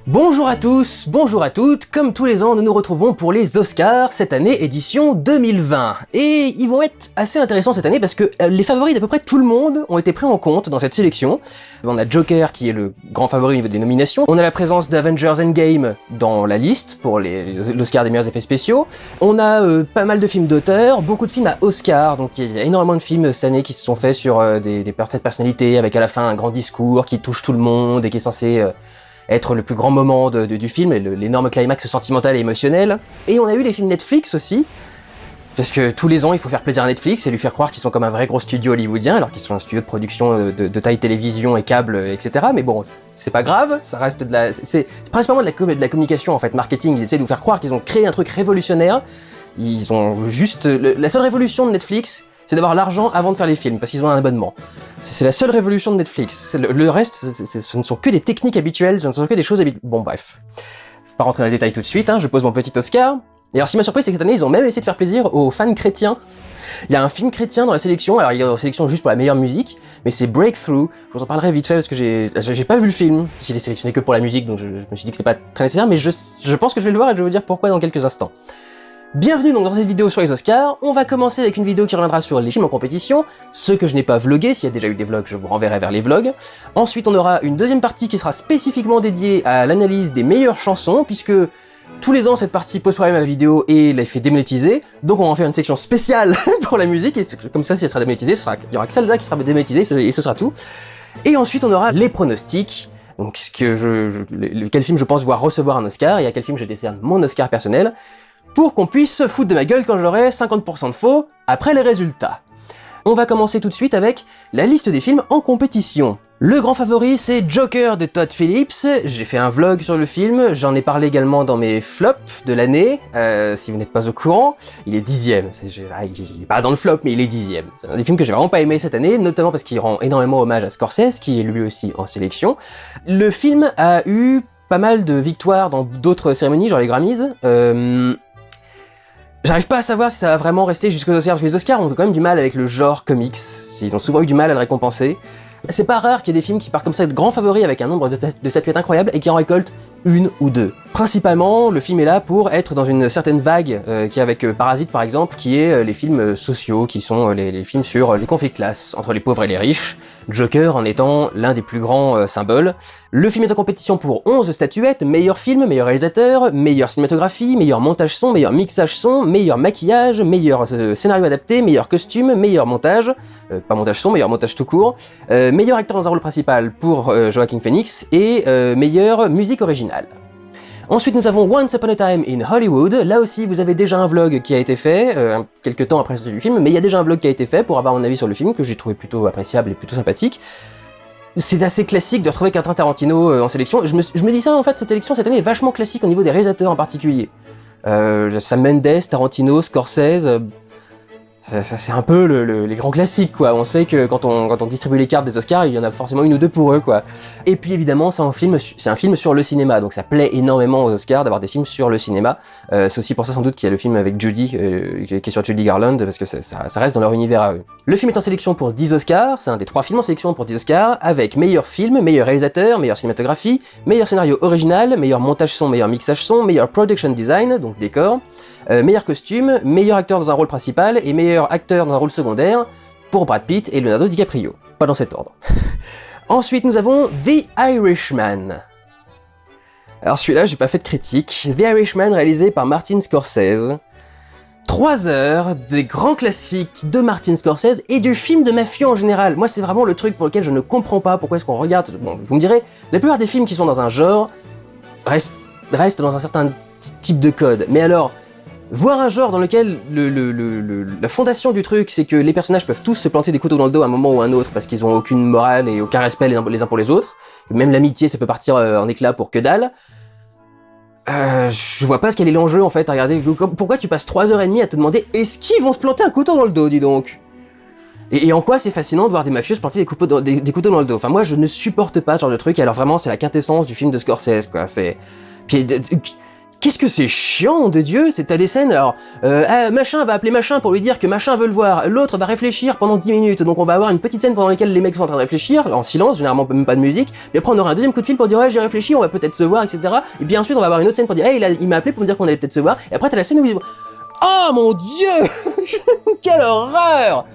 Bonjour à tous, bonjour à toutes, comme tous les ans nous nous retrouvons pour les Oscars, cette année édition 2020. Et ils vont être assez intéressants cette année parce que les favoris d'à peu près tout le monde ont été pris en compte dans cette sélection. On a Joker qui est le grand favori au niveau des nominations, on a la présence d'Avengers Endgame dans la liste pour l'Oscar des meilleurs effets spéciaux, on a pas mal de films d'auteur, beaucoup de films à Oscar, donc il y a énormément de films cette année qui se sont faits sur des portraits de personnalité avec à la fin un grand discours qui touche tout le monde et qui est censé être le plus grand moment du film, l'énorme climax sentimental et émotionnel. Et on a eu les films Netflix aussi, parce que tous les ans il faut faire plaisir à Netflix et lui faire croire qu'ils sont comme un vrai gros studio hollywoodien, alors qu'ils sont un studio de production de taille télévision et câble, etc. Mais bon, c'est pas grave, ça reste c'est principalement de la communication en fait, marketing. Ils essaient de nous faire croire qu'ils ont créé un truc révolutionnaire. Ils ont juste... La seule révolution de Netflix, c'est d'avoir l'argent avant de faire les films, parce qu'ils ont un abonnement. C'est la seule révolution de Netflix. Le reste, ce ne sont que des techniques habituelles, ce ne sont que des choses habituelles. Bon bref, je vais pas rentrer dans les détails tout de suite, je pose mon petit Oscar. Et alors ce qui m'a surpris, c'est que cette année, ils ont même essayé de faire plaisir aux fans chrétiens. Il y a un film chrétien dans la sélection, alors il est en sélection juste pour la meilleure musique, mais c'est Breakthrough. Je vous en parlerai vite fait parce que j'ai pas vu le film, parce qu'il est sélectionné que pour la musique, donc je me suis dit que c'était pas très nécessaire, mais je pense que je vais le voir et je vais vous dire pourquoi dans quelques instants. Bienvenue donc dans cette vidéo sur les Oscars. On va commencer avec une vidéo qui reviendra sur les films en compétition, ceux que je n'ai pas vlogués. S'il y a déjà eu des vlogs, je vous renverrai vers les vlogs. Ensuite, on aura une deuxième partie qui sera spécifiquement dédiée à l'analyse des meilleures chansons, puisque tous les ans cette partie pose problème à la vidéo et la fait démonétiser, donc on va en faire une section spéciale pour la musique, et comme ça si elle sera démonétisée, il y aura que celle-là qui sera démonétisée et ce sera tout. Et ensuite on aura les pronostics, donc quel film je pense devoir recevoir un Oscar, et à quel film je décerne mon Oscar personnel, pour qu'on puisse se foutre de ma gueule quand j'aurai 50% de faux après les résultats. On va commencer tout de suite avec la liste des films en compétition. Le grand favori, c'est Joker de Todd Phillips. J'ai fait un vlog sur le film, j'en ai parlé également dans mes flops de l'année, si vous n'êtes pas au courant. Il est 10ème, il est pas dans le flop, mais il est 10ème. C'est un des films que j'ai vraiment pas aimé cette année, notamment parce qu'il rend énormément hommage à Scorsese, qui est lui aussi en sélection. Le film a eu pas mal de victoires dans d'autres cérémonies, genre les Grammys. J'arrive pas à savoir si ça va vraiment rester jusqu'aux Oscars, parce que les Oscars ont quand même du mal avec le genre comics, ils ont souvent eu du mal à le récompenser. C'est pas rare qu'il y ait des films qui partent comme ça de grands favoris avec un nombre de statuettes incroyables et qui en récoltent une ou deux. Principalement, le film est là pour être dans une certaine vague qui est avec Parasite par exemple, qui est les films sociaux, qui sont les films sur les conflits de classe entre les pauvres et les riches, Joker en étant l'un des plus grands symboles. Le film est en compétition pour 11 statuettes, meilleur film, meilleur réalisateur, meilleure cinématographie, meilleur montage son, meilleur mixage son, meilleur maquillage, meilleur scénario adapté, meilleur costume, meilleur montage, pas montage son, meilleur montage tout court, meilleur acteur dans un rôle principal pour Joaquin Phoenix et meilleure musique originale. Ensuite nous avons Once Upon a Time in Hollywood. Là aussi vous avez déjà un vlog qui a été fait, quelques temps après la sortie du film, mais il y a déjà un vlog qui a été fait pour avoir mon avis sur le film, que j'ai trouvé plutôt appréciable et plutôt sympathique. C'est assez classique de retrouver Quentin Tarantino en sélection. Je me dis ça en fait, cette sélection cette année est vachement classique au niveau des réalisateurs en particulier. Sam Mendes, Tarantino, Scorsese... c'est un peu les grands classiques quoi, on sait que quand on distribue les cartes des Oscars, il y en a forcément une ou deux pour eux quoi. Et puis évidemment c'est un film sur le cinéma, donc ça plaît énormément aux Oscars d'avoir des films sur le cinéma. C'est aussi pour ça sans doute qu'il y a le film avec Judy, qui est sur Judy Garland, parce que ça reste dans leur univers à eux. Le film est en sélection pour 10 Oscars, c'est un des 3 films en sélection pour 10 Oscars, avec meilleur film, meilleur réalisateur, meilleure cinématographie, meilleur scénario original, meilleur montage son, meilleur mixage son, meilleur production design, donc décor, meilleur costume, meilleur acteur dans un rôle principal et meilleur acteur dans un rôle secondaire pour Brad Pitt et Leonardo DiCaprio. Pas dans cet ordre. Ensuite, nous avons The Irishman. Alors celui-là, j'ai pas fait de critique. The Irishman réalisé par Martin Scorsese. 3 heures des grands classiques de Martin Scorsese et du film de mafieux en général. Moi, c'est vraiment le truc pour lequel je ne comprends pas pourquoi est-ce qu'on regarde... Bon, vous me direz, la plupart des films qui sont dans un genre restent dans un certain type de code. Mais alors... voir un genre dans lequel la fondation du truc, c'est que les personnages peuvent tous se planter des couteaux dans le dos à un moment ou à un autre parce qu'ils ont aucune morale et aucun respect les uns pour les autres, même l'amitié ça peut partir en éclats pour que dalle. Je vois pas ce qu'est l'enjeu en fait à regarder. Pourquoi tu passes 3h30 à te demander est-ce qu'ils vont se planter un couteau dans le dos, dis donc? Et en quoi c'est fascinant de voir des mafieux se planter des couteaux dans le dos? Enfin moi je ne supporte pas ce genre de truc, alors vraiment c'est la quintessence du film de Scorsese quoi, c'est... Puis, qu'est-ce que c'est chiant, nom de Dieu, c'est t'as des scènes, alors, machin va appeler machin pour lui dire que machin veut le voir, l'autre va réfléchir pendant 10 minutes, donc on va avoir une petite scène pendant laquelle les mecs sont en train de réfléchir, en silence, généralement même pas de musique, puis après on aura un deuxième coup de fil pour dire ouais j'ai réfléchi, on va peut-être se voir, etc. Et puis ensuite on va avoir une autre scène pour dire hey il m'a appelé pour me dire qu'on allait peut-être se voir, et après t'as la scène où ils... Oh mon Dieu quelle horreur.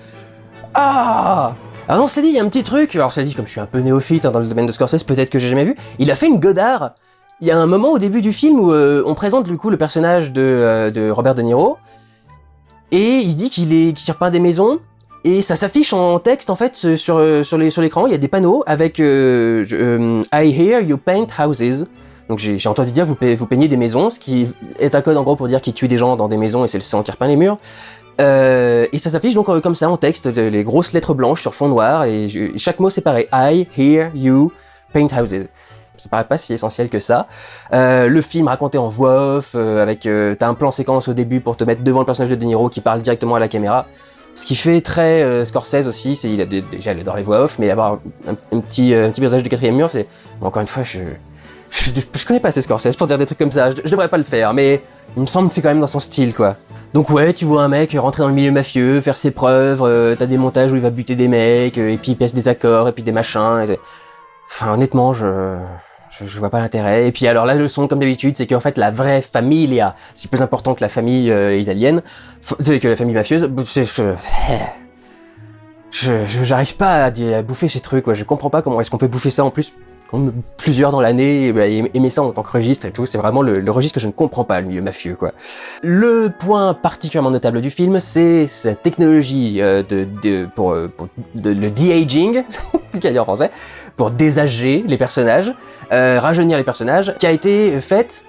Ah. Alors non, cela dit, il y a un petit truc, alors ça dit, comme je suis un peu néophyte dans le domaine de Scorsese, peut-être que j'ai jamais vu, il a fait une Godard. Il y a un moment au début du film où on présente du coup le personnage de Robert De Niro, et il dit qu'il repeint des maisons, et ça s'affiche en texte en fait sur l'écran, il y a des panneaux avec I hear you paint houses. Donc j'ai entendu dire vous peignez des maisons, ce qui est un code en gros pour dire qu'il tue des gens dans des maisons et c'est le sang qui repeint les murs. Et ça s'affiche donc comme ça en texte, les grosses lettres blanches sur fond noir, et chaque mot c'est pareil. I hear you paint houses. Ça paraît pas si essentiel que ça. Le film raconté en voix off, avec t'as un plan séquence au début pour te mettre devant le personnage de De Niro qui parle directement à la caméra. Ce qui fait très Scorsese aussi, c'est déjà il adore les voix off, mais avoir un petit brisage du quatrième mur, c'est encore une fois je connais pas assez Scorsese pour dire des trucs comme ça, je devrais pas le faire, mais il me semble que c'est quand même dans son style, quoi. Donc ouais, tu vois un mec rentrer dans le milieu mafieux, faire ses preuves, t'as des montages où il va buter des mecs, et puis il pèse des accords, et puis des machins, enfin honnêtement, je vois pas l'intérêt. Et puis alors la leçon, comme d'habitude, c'est qu'en fait la vraie famiglia, c'est plus important que la famille italienne, que la famille mafieuse, j'arrive pas à bouffer ces trucs, quoi. Je comprends pas comment est-ce qu'on peut bouffer ça en plus plusieurs dans l'année, et aimer ça en tant que registre et tout, c'est vraiment le registre que je ne comprends pas, le milieu mafieux, quoi. Le point particulièrement notable du film, c'est cette technologie pour le de-aging, plus qu'à dire en français, pour désager les personnages, rajeunir les personnages, qui a été faite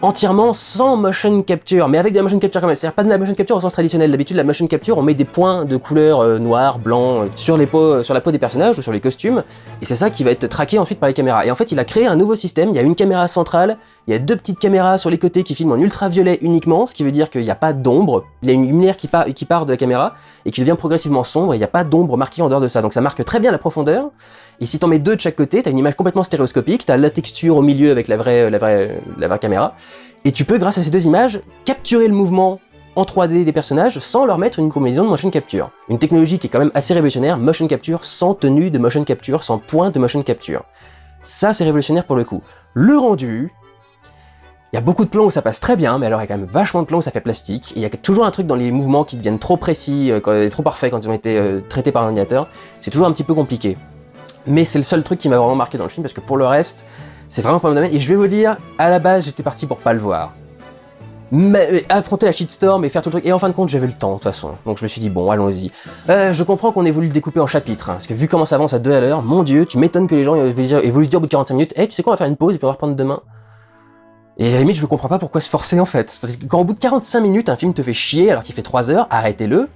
entièrement sans motion capture, mais avec de la motion capture quand même, c'est-à-dire pas de la motion capture au sens traditionnel. D'habitude, la motion capture, on met des points de couleur noir, blanc, sur la peau des personnages ou sur les costumes, et c'est ça qui va être traqué ensuite par les caméras. Et en fait, il a créé un nouveau système, il y a une caméra centrale, il y a deux petites caméras sur les côtés qui filment en ultraviolet uniquement, ce qui veut dire qu'il n'y a pas d'ombre, il y a une lumière qui part de la caméra, et qui devient progressivement sombre, et il n'y a pas d'ombre marquée en dehors de ça, donc ça marque très bien la profondeur. Et si t'en mets deux de chaque côté, t'as une image complètement stéréoscopique, t'as la texture au milieu avec la vraie caméra, et tu peux, grâce à ces deux images, capturer le mouvement en 3D des personnages sans leur mettre une combinaison de motion capture. Une technologie qui est quand même assez révolutionnaire, motion capture sans tenue de motion capture, sans point de motion capture. Ça, c'est révolutionnaire pour le coup. Le rendu, il y a beaucoup de plans où ça passe très bien, mais alors il y a quand même vachement de plans où ça fait plastique, et il y a toujours un truc dans les mouvements qui deviennent trop précis, trop parfaits quand ils ont été traités par un ordinateur. C'est toujours un petit peu compliqué. Mais c'est le seul truc qui m'a vraiment marqué dans le film, parce que pour le reste, c'est vraiment pas mon domaine, et je vais vous dire, à la base, j'étais parti pour pas le voir. Mais affronter la shitstorm et faire tout le truc, et en fin de compte, j'avais le temps, de toute façon. Donc je me suis dit, bon, allons-y. Je comprends qu'on ait voulu le découper en chapitres, hein, parce que vu comment ça avance à 2 à l'heure, mon dieu, tu m'étonnes que les gens aient voulu se dire au bout de 45 minutes, hey, tu sais quoi, on va faire une pause, et puis on va reprendre demain. Et à la limite, je ne comprends pas pourquoi se forcer, en fait. Parce que quand au bout de 45 minutes, un film te fait chier alors qu'il fait 3 heures, arrêtez-le.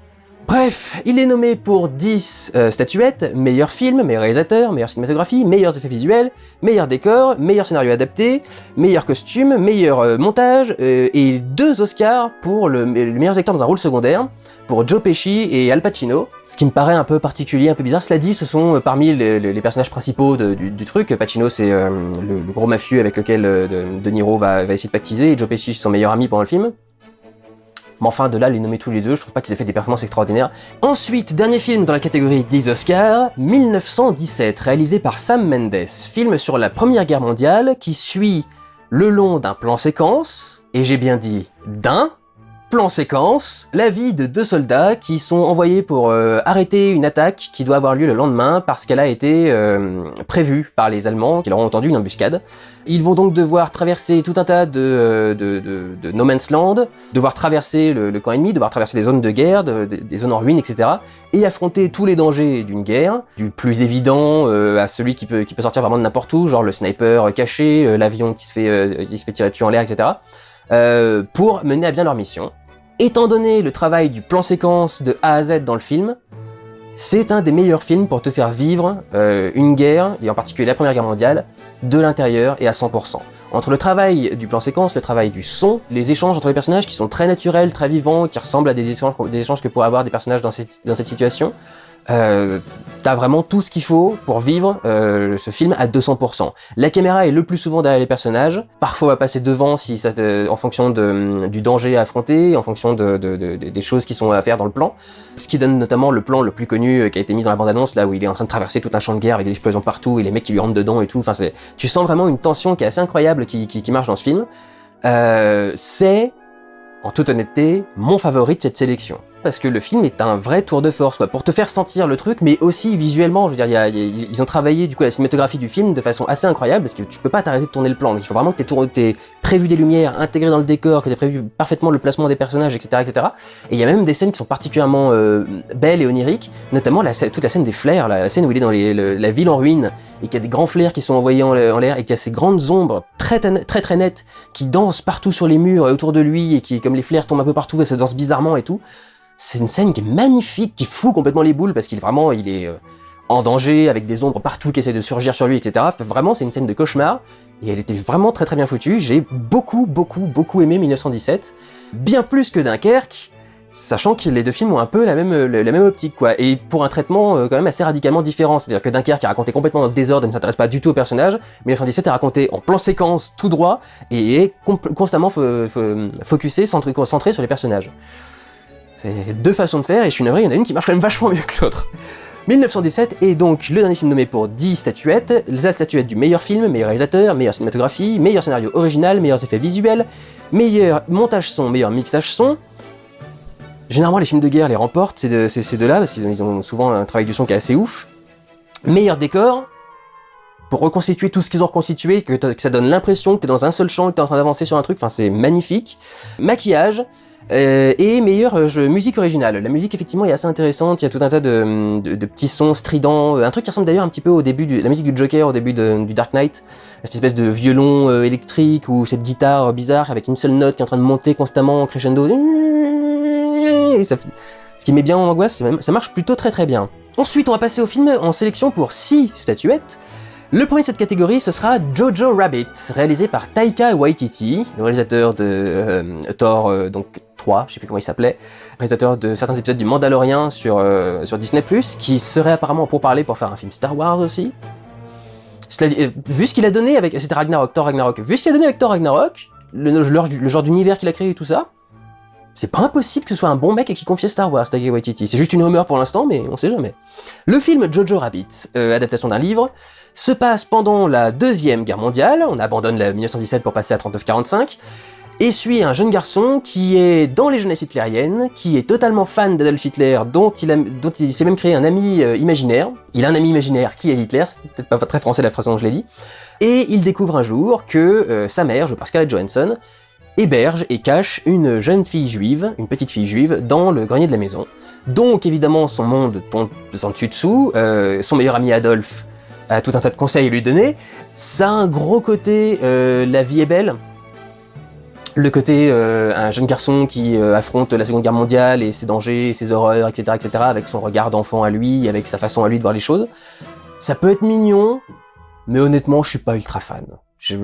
Bref, il est nommé pour 10 statuettes, meilleur film, meilleur réalisateur, meilleure cinématographie, meilleurs effets visuels, meilleur décor, meilleur scénario adapté, meilleur costume, meilleur montage, et 2 Oscars pour le meilleur acteur dans un rôle secondaire, pour Joe Pesci et Al Pacino, ce qui me paraît un peu particulier, un peu bizarre. Cela dit, ce sont parmi les personnages principaux du truc. Pacino, c'est le gros mafieux avec lequel De Niro va essayer de pactiser, et Joe Pesci, c'est son meilleur ami pendant le film. Mais enfin, de là, les nommer tous les deux, je trouve pas qu'ils aient fait des performances extraordinaires. Ensuite, dernier film dans la catégorie des Oscars, 1917, réalisé par Sam Mendes. Film sur la Première Guerre mondiale qui suit le long d'un plan séquence, et j'ai bien dit d'un plan séquence, la vie de 2 soldats qui sont envoyés pour arrêter une attaque qui doit avoir lieu le lendemain parce qu'elle a été prévue par les Allemands qui leur ont entendu une embuscade. Ils vont donc devoir traverser tout un tas de no man's land, devoir traverser le camp ennemi, devoir traverser des zones de guerre, des zones en ruine, etc. et affronter tous les dangers d'une guerre, du plus évident à celui qui peut sortir vraiment de n'importe où, genre le sniper caché, l'avion qui se fait tirer dessus en l'air, etc. Pour mener à bien leur mission. Étant donné le travail du plan séquence de A à Z dans le film, c'est un des meilleurs films pour te faire vivre une guerre, et en particulier la Première Guerre mondiale, de l'intérieur et à 100%. Entre le travail du plan séquence, le travail du son, les échanges entre les personnages qui sont très naturels, très vivants, qui ressemblent à des échanges que pourraient avoir des personnages dans cette situation, t'as vraiment tout ce qu'il faut pour vivre ce film à 200%. La caméra est le plus souvent derrière les personnages, parfois va passer devant si ça en fonction du danger à affronter, en fonction des choses qui sont à faire dans le plan. Ce qui donne notamment le plan le plus connu qui a été mis dans la bande-annonce, là où il est en train de traverser tout un champ de guerre avec des explosions partout et les mecs qui lui rentrent dedans et tout. Enfin, tu sens vraiment une tension qui est assez incroyable qui marche dans ce film. C'est, en toute honnêteté, mon favori de cette sélection. Parce que le film est un vrai tour de force, quoi, pour te faire sentir le truc, mais aussi visuellement. Je veux dire, ils ont travaillé du coup la cinématographie du film de façon assez incroyable, parce que tu peux pas t'arrêter de tourner le plan. Donc il faut vraiment que t'aies prévu des lumières, intégré dans le décor, que t'aies prévu parfaitement le placement des personnages, etc., etc. Et il y a même des scènes qui sont particulièrement belles et oniriques, notamment toute la scène des flares, la scène où il est dans la ville en ruine, et qu'il y a des grands flares qui sont envoyés en l'air, et qu'il y a ces grandes ombres très nettes qui dansent partout sur les murs et autour de lui, et qui, comme les flares tombent un peu partout, et ça danse bizarrement et tout. C'est une scène qui est magnifique, qui fout complètement les boules, parce qu'il est en danger, avec des ombres partout qui essaient de surgir sur lui, etc. Vraiment, c'est une scène de cauchemar, et elle était vraiment très bien foutue. J'ai beaucoup aimé 1917, bien plus que Dunkerque, sachant que les deux films ont un peu la même optique, quoi, et pour un traitement quand même assez radicalement différent. C'est-à-dire que Dunkerque est raconté complètement dans le désordre et ne s'intéresse pas du tout au personnage, 1917 est raconté en plan séquence, tout droit, et est constamment focusé, centré sur les personnages. C'est deux façons de faire, et je suis navré, il y en a une qui marche quand même vachement mieux que l'autre. 1917 est donc le dernier film nommé pour 10 statuettes, la statuette du meilleur film, meilleur réalisateur, meilleure cinématographie, meilleur scénario original, meilleurs effets visuels, meilleur montage son, meilleur mixage son. Généralement les films de guerre les remportent, ces deux-là, parce qu'ils ont souvent un travail du son qui est assez ouf. Meilleur décor, pour reconstituer tout ce qu'ils ont reconstitué, que ça donne l'impression que t'es dans un seul champ, que t'es en train d'avancer sur un truc, enfin c'est magnifique. Maquillage, et meilleure musique originale. La musique effectivement est assez intéressante, il y a tout un tas de petits sons stridents, un truc qui ressemble d'ailleurs un petit peu au début la musique du Joker au début du Dark Knight, cette espèce de violon électrique ou cette guitare bizarre avec une seule note qui est en train de monter constamment en crescendo. Et ce qui met bien en angoisse, ça marche plutôt très bien. Ensuite on va passer au film en sélection pour 6 statuettes. Le premier de cette catégorie, ce sera Jojo Rabbit, réalisé par Taika Waititi, le réalisateur de Thor, donc 3, je sais plus comment il s'appelait, réalisateur de certains épisodes du Mandalorian sur Disney+, qui serait apparemment pour faire un film Star Wars aussi. Vu ce qu'il a donné avec... C'était Thor Ragnarok. Vu ce qu'il a donné avec Thor Ragnarok, le genre d'univers qu'il a créé et tout ça, c'est pas impossible que ce soit un bon mec et qu'il confie Star Wars, Taika Waititi. C'est juste une rumeur pour l'instant, mais on sait jamais. Le film Jojo Rabbit, adaptation d'un livre, se passe pendant la Deuxième Guerre mondiale, on abandonne la 1917 pour passer à 39-45, et suit un jeune garçon qui est dans les jeunesses hitlériennes, qui est totalement fan d'Adolf Hitler, dont il s'est même créé un ami imaginaire. Il a un ami imaginaire qui est Hitler, c'est peut-être pas très français la façon dont je l'ai dit, et il découvre un jour que sa mère, jouée par Scarlett Johansson, héberge et cache une jeune fille juive, une petite fille juive, dans le grenier de la maison. Donc évidemment son monde tombe en dessus-dessous, son meilleur ami Adolphe a tout un tas de conseils à lui donner. Ça a un gros côté la vie est belle, le côté un jeune garçon qui affronte la Seconde Guerre mondiale et ses dangers, ses horreurs, etc., avec son regard d'enfant à lui, avec sa façon à lui de voir les choses. Ça peut être mignon, mais honnêtement je suis pas ultra fan. Je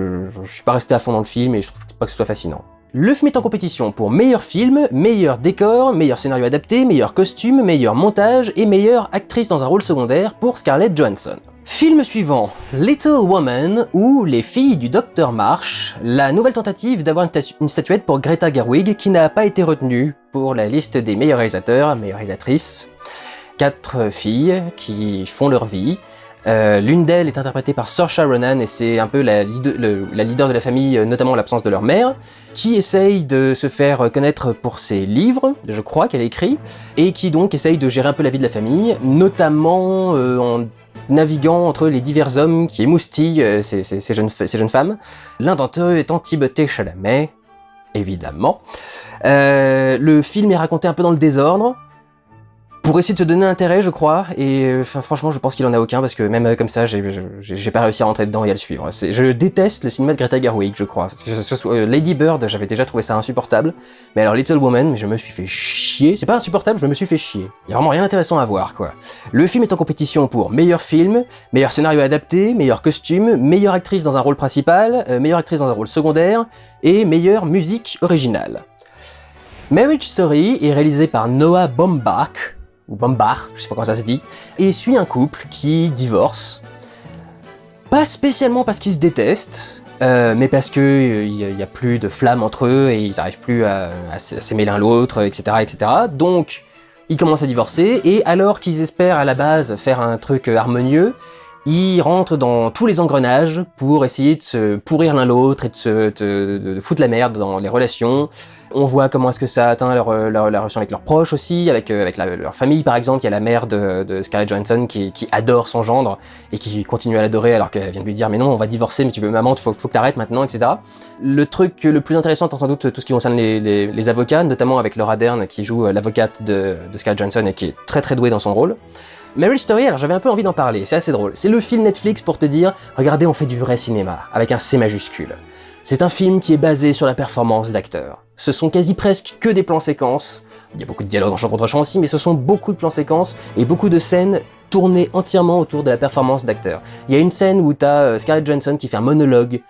suis pas resté à fond dans le film et je trouve pas que ce soit fascinant. Le film est en compétition pour meilleur film, meilleur décor, meilleur scénario adapté, meilleur costume, meilleur montage et meilleure actrice dans un rôle secondaire pour Scarlett Johansson. Film suivant, Little Woman ou Les filles du Docteur Marsh, la nouvelle tentative d'avoir une statuette pour Greta Gerwig qui n'a pas été retenue pour la liste des meilleurs réalisateurs, meilleures réalisatrices. 4 filles qui font leur vie. L'une d'elles est interprétée par Saoirse Ronan et c'est un peu la leader de la famille, notamment en l'absence de leur mère, qui essaye de se faire connaître pour ses livres, je crois qu'elle a écrit, et qui donc essaye de gérer un peu la vie de la famille, notamment en naviguant entre les divers hommes qui émoustillent ces jeunes femmes, l'un d'entre eux étant Timothée Chalamet, évidemment. Le film est raconté un peu dans le désordre, pour essayer de se donner l'intérêt, je crois, et franchement, je pense qu'il en a aucun, parce que même comme ça, j'ai pas réussi à rentrer dedans et à le suivre. Je déteste le cinéma de Greta Gerwig, je crois. Parce que Lady Bird, j'avais déjà trouvé ça insupportable, mais alors Little Woman, je me suis fait chier. C'est pas insupportable, je me suis fait chier. Il y a vraiment rien d'intéressant à voir, quoi. Le film est en compétition pour meilleur film, meilleur scénario adapté, meilleur costume, meilleure actrice dans un rôle principal, meilleure actrice dans un rôle secondaire, et meilleure musique originale. Marriage Story est réalisé par Noah Baumbach, ou Baumbach, je sais pas comment ça se dit, et suit un couple qui divorce, pas spécialement parce qu'ils se détestent, mais parce que il y a plus de flamme entre eux et ils n'arrivent plus à s'aimer l'un l'autre, etc., etc. Donc, ils commencent à divorcer, et alors qu'ils espèrent à la base faire un truc harmonieux, ils rentrent dans tous les engrenages pour essayer de se pourrir l'un l'autre et de foutre la merde dans les relations. On voit comment est-ce que ça atteint leur relation avec leurs proches aussi, avec leur famille par exemple. Il y a la mère de Scarlett Johansson qui adore son gendre et qui continue à l'adorer alors qu'elle vient de lui dire « mais non, on va divorcer, mais tu veux maman, faut que t'arrêtes maintenant, etc. » Le truc le plus intéressant, sans doute tout ce qui concerne les avocats, notamment avec Laura Dern qui joue l'avocate de Scarlett Johansson et qui est très très douée dans son rôle. Marriage Story, alors j'avais un peu envie d'en parler, c'est assez drôle. C'est le film Netflix pour te dire « regardez, on fait du vrai cinéma, avec un C majuscule ». C'est un film qui est basé sur la performance d'acteurs. Ce sont quasi presque que des plans séquences. Il y a beaucoup de dialogues dans Chant contre Chant aussi, mais ce sont beaucoup de plans séquences et beaucoup de scènes tournées entièrement autour de la performance d'acteurs. Il y a une scène où t'as Scarlett Johansson qui fait un monologue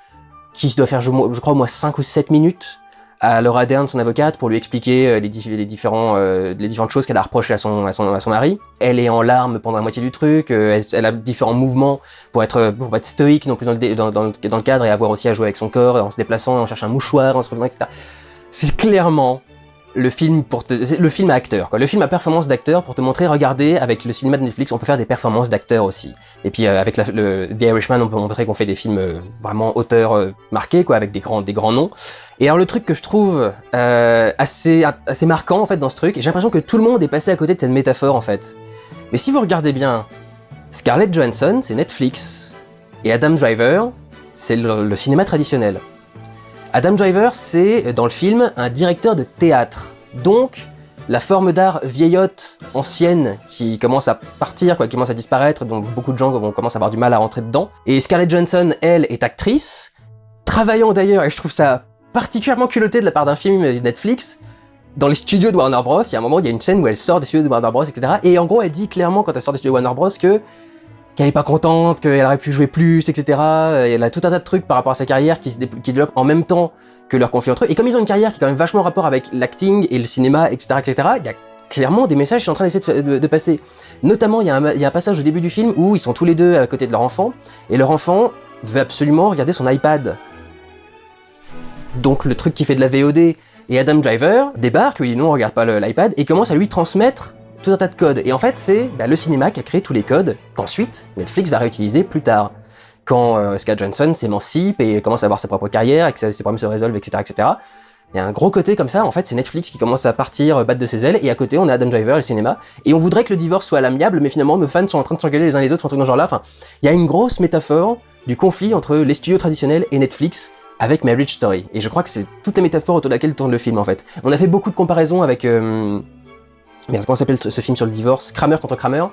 qui doit faire, je crois, au moins 5 ou 7 minutes à Laura Dern, son avocate, pour lui expliquer les différentes choses qu'elle a reprochées à son mari. Elle est en larmes pendant la moitié du truc, elle a différents mouvements pour être stoïque non plus dans le cadre et avoir aussi à jouer avec son corps, en se déplaçant, en cherchant un mouchoir, en se revenant, etc. C'est clairement le film le film à acteur, quoi. Le film à performance d'acteur pour te montrer, regardez, avec le cinéma de Netflix, on peut faire des performances d'acteurs aussi. Et puis avec The Irishman, on peut montrer qu'on fait des films vraiment auteurs marqués, quoi, avec des grands noms. Et alors le truc que je trouve assez marquant en fait dans ce truc, et j'ai l'impression que tout le monde est passé à côté de cette métaphore en fait. Mais si vous regardez bien, Scarlett Johansson, c'est Netflix, et Adam Driver, c'est le cinéma traditionnel. Adam Driver, c'est, dans le film, un directeur de théâtre. Donc, la forme d'art vieillotte, ancienne, qui commence à partir, quoi, qui commence à disparaître, donc beaucoup de gens commencent à avoir du mal à rentrer dedans. Et Scarlett Johansson, elle, est actrice, travaillant d'ailleurs, et je trouve ça particulièrement culotté de la part d'un film Netflix, dans les studios de Warner Bros. Il y a un moment, il y a une scène où elle sort des studios de Warner Bros, etc. Et en gros, elle dit clairement, quand elle sort des studios de Warner Bros, qu'elle est pas contente, qu'elle aurait pu jouer plus, etc. Elle a tout un tas de trucs par rapport à sa carrière qui développent en même temps que leur conflit entre eux. Et comme ils ont une carrière qui est quand même vachement en rapport avec l'acting et le cinéma, etc., etc., il y a clairement des messages qui sont en train d'essayer de passer. Notamment, il y a un passage au début du film où ils sont tous les deux à côté de leur enfant, et leur enfant veut absolument regarder son iPad. Donc le truc qui fait de la VOD. Et Adam Driver débarque, lui dit non, on regarde pas l'iPad, et commence à lui transmettre tout un tas de codes. Et en fait, c'est le cinéma qui a créé tous les codes qu'ensuite Netflix va réutiliser plus tard. Quand Scarlett Johansson s'émancipe et commence à avoir sa propre carrière et que ses problèmes se résolvent, etc., etc. Il y a un gros côté comme ça, en fait, c'est Netflix qui commence à partir, battre de ses ailes, et à côté, on a Adam Driver et le cinéma. Et on voudrait que le divorce soit à l'amiable, mais finalement, nos fans sont en train de s'engueuler les uns les autres, un truc dans ce genre-là. Enfin, il y a une grosse métaphore du conflit entre les studios traditionnels et Netflix avec Marriage Story. Et je crois que c'est toute la métaphore autour de laquelle tourne le film, en fait. On a fait beaucoup de comparaisons avec... Merde, comment s'appelle ce film sur le divorce? Kramer contre Kramer.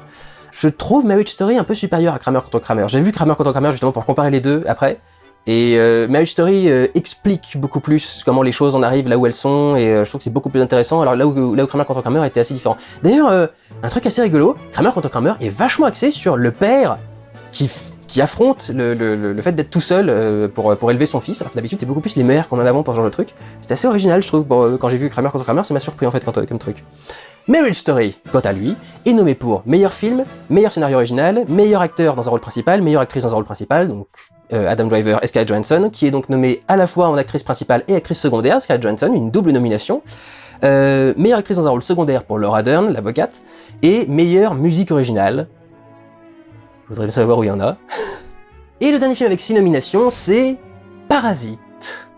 Je trouve Marriage Story un peu supérieur à Kramer contre Kramer. J'ai vu Kramer contre Kramer justement pour comparer les deux après. Et Marriage Story explique beaucoup plus comment les choses en arrivent là où elles sont, et je trouve que c'est beaucoup plus intéressant, alors là où Kramer contre Kramer était assez différent. D'ailleurs, un truc assez rigolo, Kramer contre Kramer est vachement axé sur le père qui affronte le fait d'être tout seul pour élever son fils, alors que d'habitude c'est beaucoup plus les mères qu'on en a avant pour ce genre de truc. C'était assez original, je trouve, quand j'ai vu Kramer contre Kramer, ça m'a surpris en fait comme truc. Marriage Story, quant à lui, est nommé pour meilleur film, meilleur scénario original, meilleur acteur dans un rôle principal, meilleure actrice dans un rôle principal, donc Adam Driver et Scarlett Johansson, qui est donc nommée à la fois en actrice principale et actrice secondaire, Scarlett Johansson, une double nomination, meilleure actrice dans un rôle secondaire pour Laura Dern, l'avocate, et meilleure musique originale. Je voudrais bien savoir où il y en a. Et le dernier film avec 6 nominations, c'est Parasite,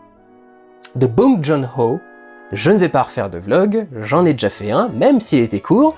de Bong Joon-ho. Je ne vais pas refaire de vlog, j'en ai déjà fait un, même s'il était court,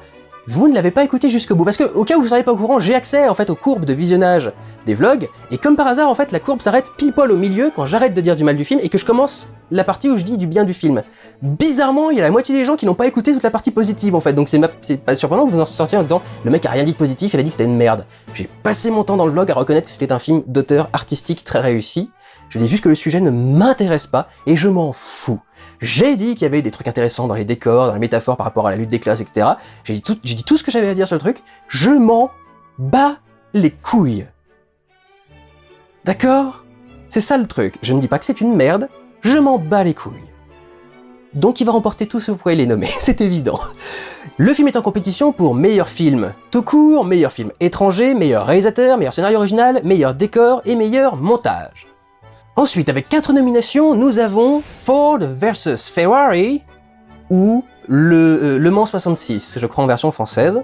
vous ne l'avez pas écouté jusqu'au bout. Parce que, au cas où vous ne seriez pas au courant, j'ai accès en fait aux courbes de visionnage des vlogs, et comme par hasard, en fait, la courbe s'arrête pile poil au milieu quand j'arrête de dire du mal du film et que je commence la partie où je dis du bien du film. Bizarrement, il y a la moitié des gens qui n'ont pas écouté toute la partie positive en fait, donc c'est pas surprenant que vous en sortiez en disant le mec a rien dit de positif, il a dit que c'était une merde. J'ai passé mon temps dans le vlog à reconnaître que c'était un film d'auteur artistique très réussi. Je dis juste que le sujet ne m'intéresse pas et je m'en fous. J'ai dit qu'il y avait des trucs intéressants dans les décors, dans les métaphores par rapport à la lutte des classes, etc. J'ai dit tout ce que j'avais à dire sur le truc. Je m'en bats les couilles. D'accord ? C'est ça le truc. Je ne dis pas que c'est une merde, je m'en bats les couilles. Donc il va remporter tout ce pourquoi il est nommé, c'est évident. Le film est en compétition pour meilleur film tout court, meilleur film étranger, meilleur réalisateur, meilleur scénario original, meilleur décor et meilleur montage. Ensuite, avec 4 nominations, nous avons Ford vs Ferrari, ou Le Mans 66, je crois en version française.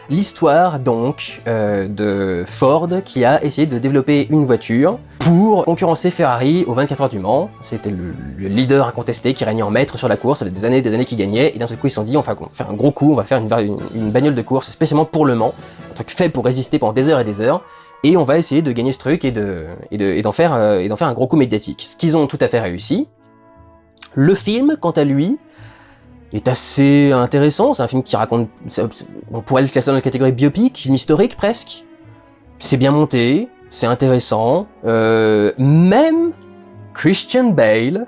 L'histoire donc de Ford qui a essayé de développer une voiture pour concurrencer Ferrari aux 24 heures du Mans. C'était le leader incontesté qui régnait en maître sur la course, ça fait des années qu'il gagnait, et d'un seul coup ils se sont dit on va faire un gros coup, on va faire une bagnole de course spécialement pour le Mans, un truc fait pour résister pendant des heures et des heures, et on va essayer de gagner ce truc et d'en faire un gros coup médiatique. Ce qu'ils ont tout à fait réussi. Le film, quant à lui, est assez intéressant, c'est un film qui raconte, on pourrait le classer dans la catégorie biopic, film historique presque. C'est bien monté, c'est intéressant, même Christian Bale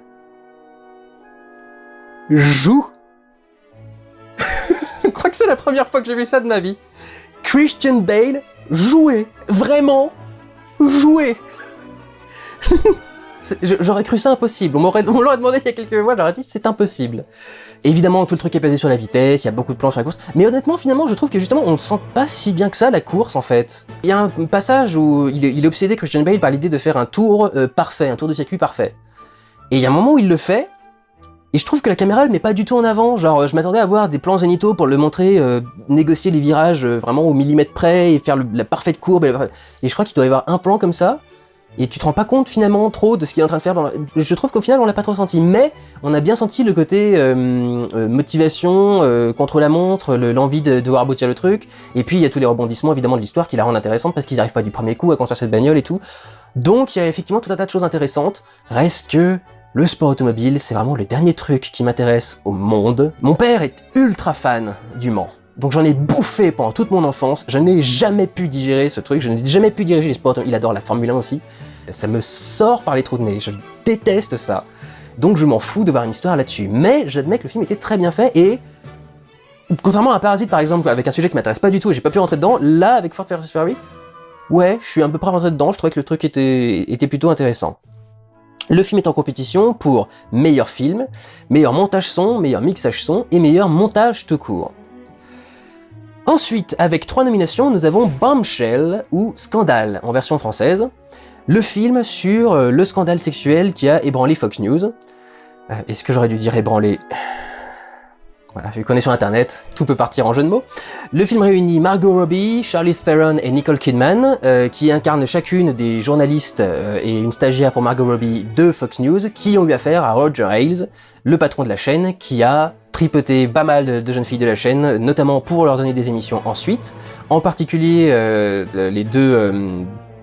joue. Je crois que c'est la première fois que j'ai vu ça de ma vie. Christian Bale jouait, vraiment jouait. J'aurais cru ça impossible, on l'aurait demandé il y a quelques mois, j'aurais dit c'est impossible. Évidemment, tout le truc est basé sur la vitesse, il y a beaucoup de plans sur la course, mais honnêtement, finalement, je trouve que justement, on ne sent pas si bien que ça la course, en fait. Il y a un passage où il est obsédé, Christian Bale, par l'idée de faire un tour parfait, un tour de circuit parfait. Et il y a un moment où il le fait, et je trouve que la caméra, elle met pas du tout en avant, genre, je m'attendais à voir des plans zénithaux pour le montrer, négocier les virages vraiment au millimètre près, et faire la parfaite courbe, et je crois qu'il doit y avoir un plan comme ça, et tu te rends pas compte finalement trop de ce qu'il est en train de faire. Je trouve qu'au final on l'a pas trop senti, mais on a bien senti le côté motivation, contre la montre, l'envie de devoir aboutir le truc, et puis il y a tous les rebondissements évidemment de l'histoire qui la rendent intéressante parce qu'ils n'arrivent pas du premier coup à construire cette bagnole et tout. Donc il y a effectivement tout un tas de choses intéressantes, reste que le sport automobile c'est vraiment le dernier truc qui m'intéresse au monde. Mon père est ultra fan du Mans. Donc j'en ai bouffé pendant toute mon enfance, je n'ai jamais pu digérer ce truc, je n'ai jamais pu diriger les sports automobiles, il adore la Formule 1 aussi. Ça me sort par les trous de nez, je déteste ça. Donc je m'en fous de voir une histoire là-dessus. Mais j'admets que le film était très bien fait et... Contrairement à Parasite par exemple, avec un sujet qui m'intéresse pas du tout et j'ai pas pu rentrer dedans, là avec Ford vs Ferrari, ouais, je suis à peu près rentré dedans, je trouvais que le truc était plutôt intéressant. Le film est en compétition pour meilleur film, meilleur montage son, meilleur mixage son et meilleur montage tout court. Ensuite, avec 3 nominations, nous avons Bombshell ou Scandale en version française, le film sur le scandale sexuel qui a ébranlé Fox News. Est-ce que j'aurais dû dire ébranlé ? Voilà, vu qu'on est sur internet, tout peut partir en jeu de mots. Le film réunit Margot Robbie, Charlize Theron et Nicole Kidman, qui incarnent chacune des journalistes et une stagiaire pour Margot Robbie de Fox News, qui ont eu affaire à Roger Ailes, le patron de la chaîne, qui a tripoté pas mal de jeunes filles de la chaîne, notamment pour leur donner des émissions ensuite, en particulier les deux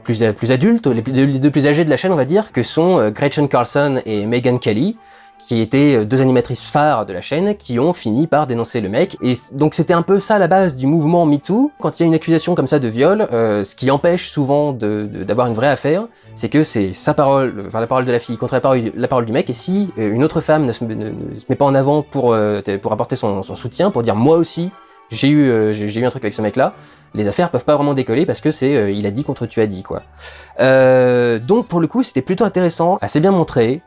plus adultes, les deux plus âgés de la chaîne on va dire, que sont Gretchen Carlson et Megyn Kelly, qui étaient 2 animatrices phares de la chaîne, qui ont fini par dénoncer le mec. Et donc c'était un peu ça la base du mouvement MeToo. Quand il y a une accusation comme ça de viol, ce qui empêche souvent d'avoir une vraie affaire, c'est que c'est sa parole, enfin la parole de la fille contre la parole du mec, et si une autre femme ne se met pas en avant pour apporter son soutien, pour dire moi aussi, j'ai eu un truc avec ce mec-là, les affaires peuvent pas vraiment décoller parce que c'est il a dit contre tu as dit, quoi. Donc pour le coup, c'était plutôt intéressant, assez bien montré.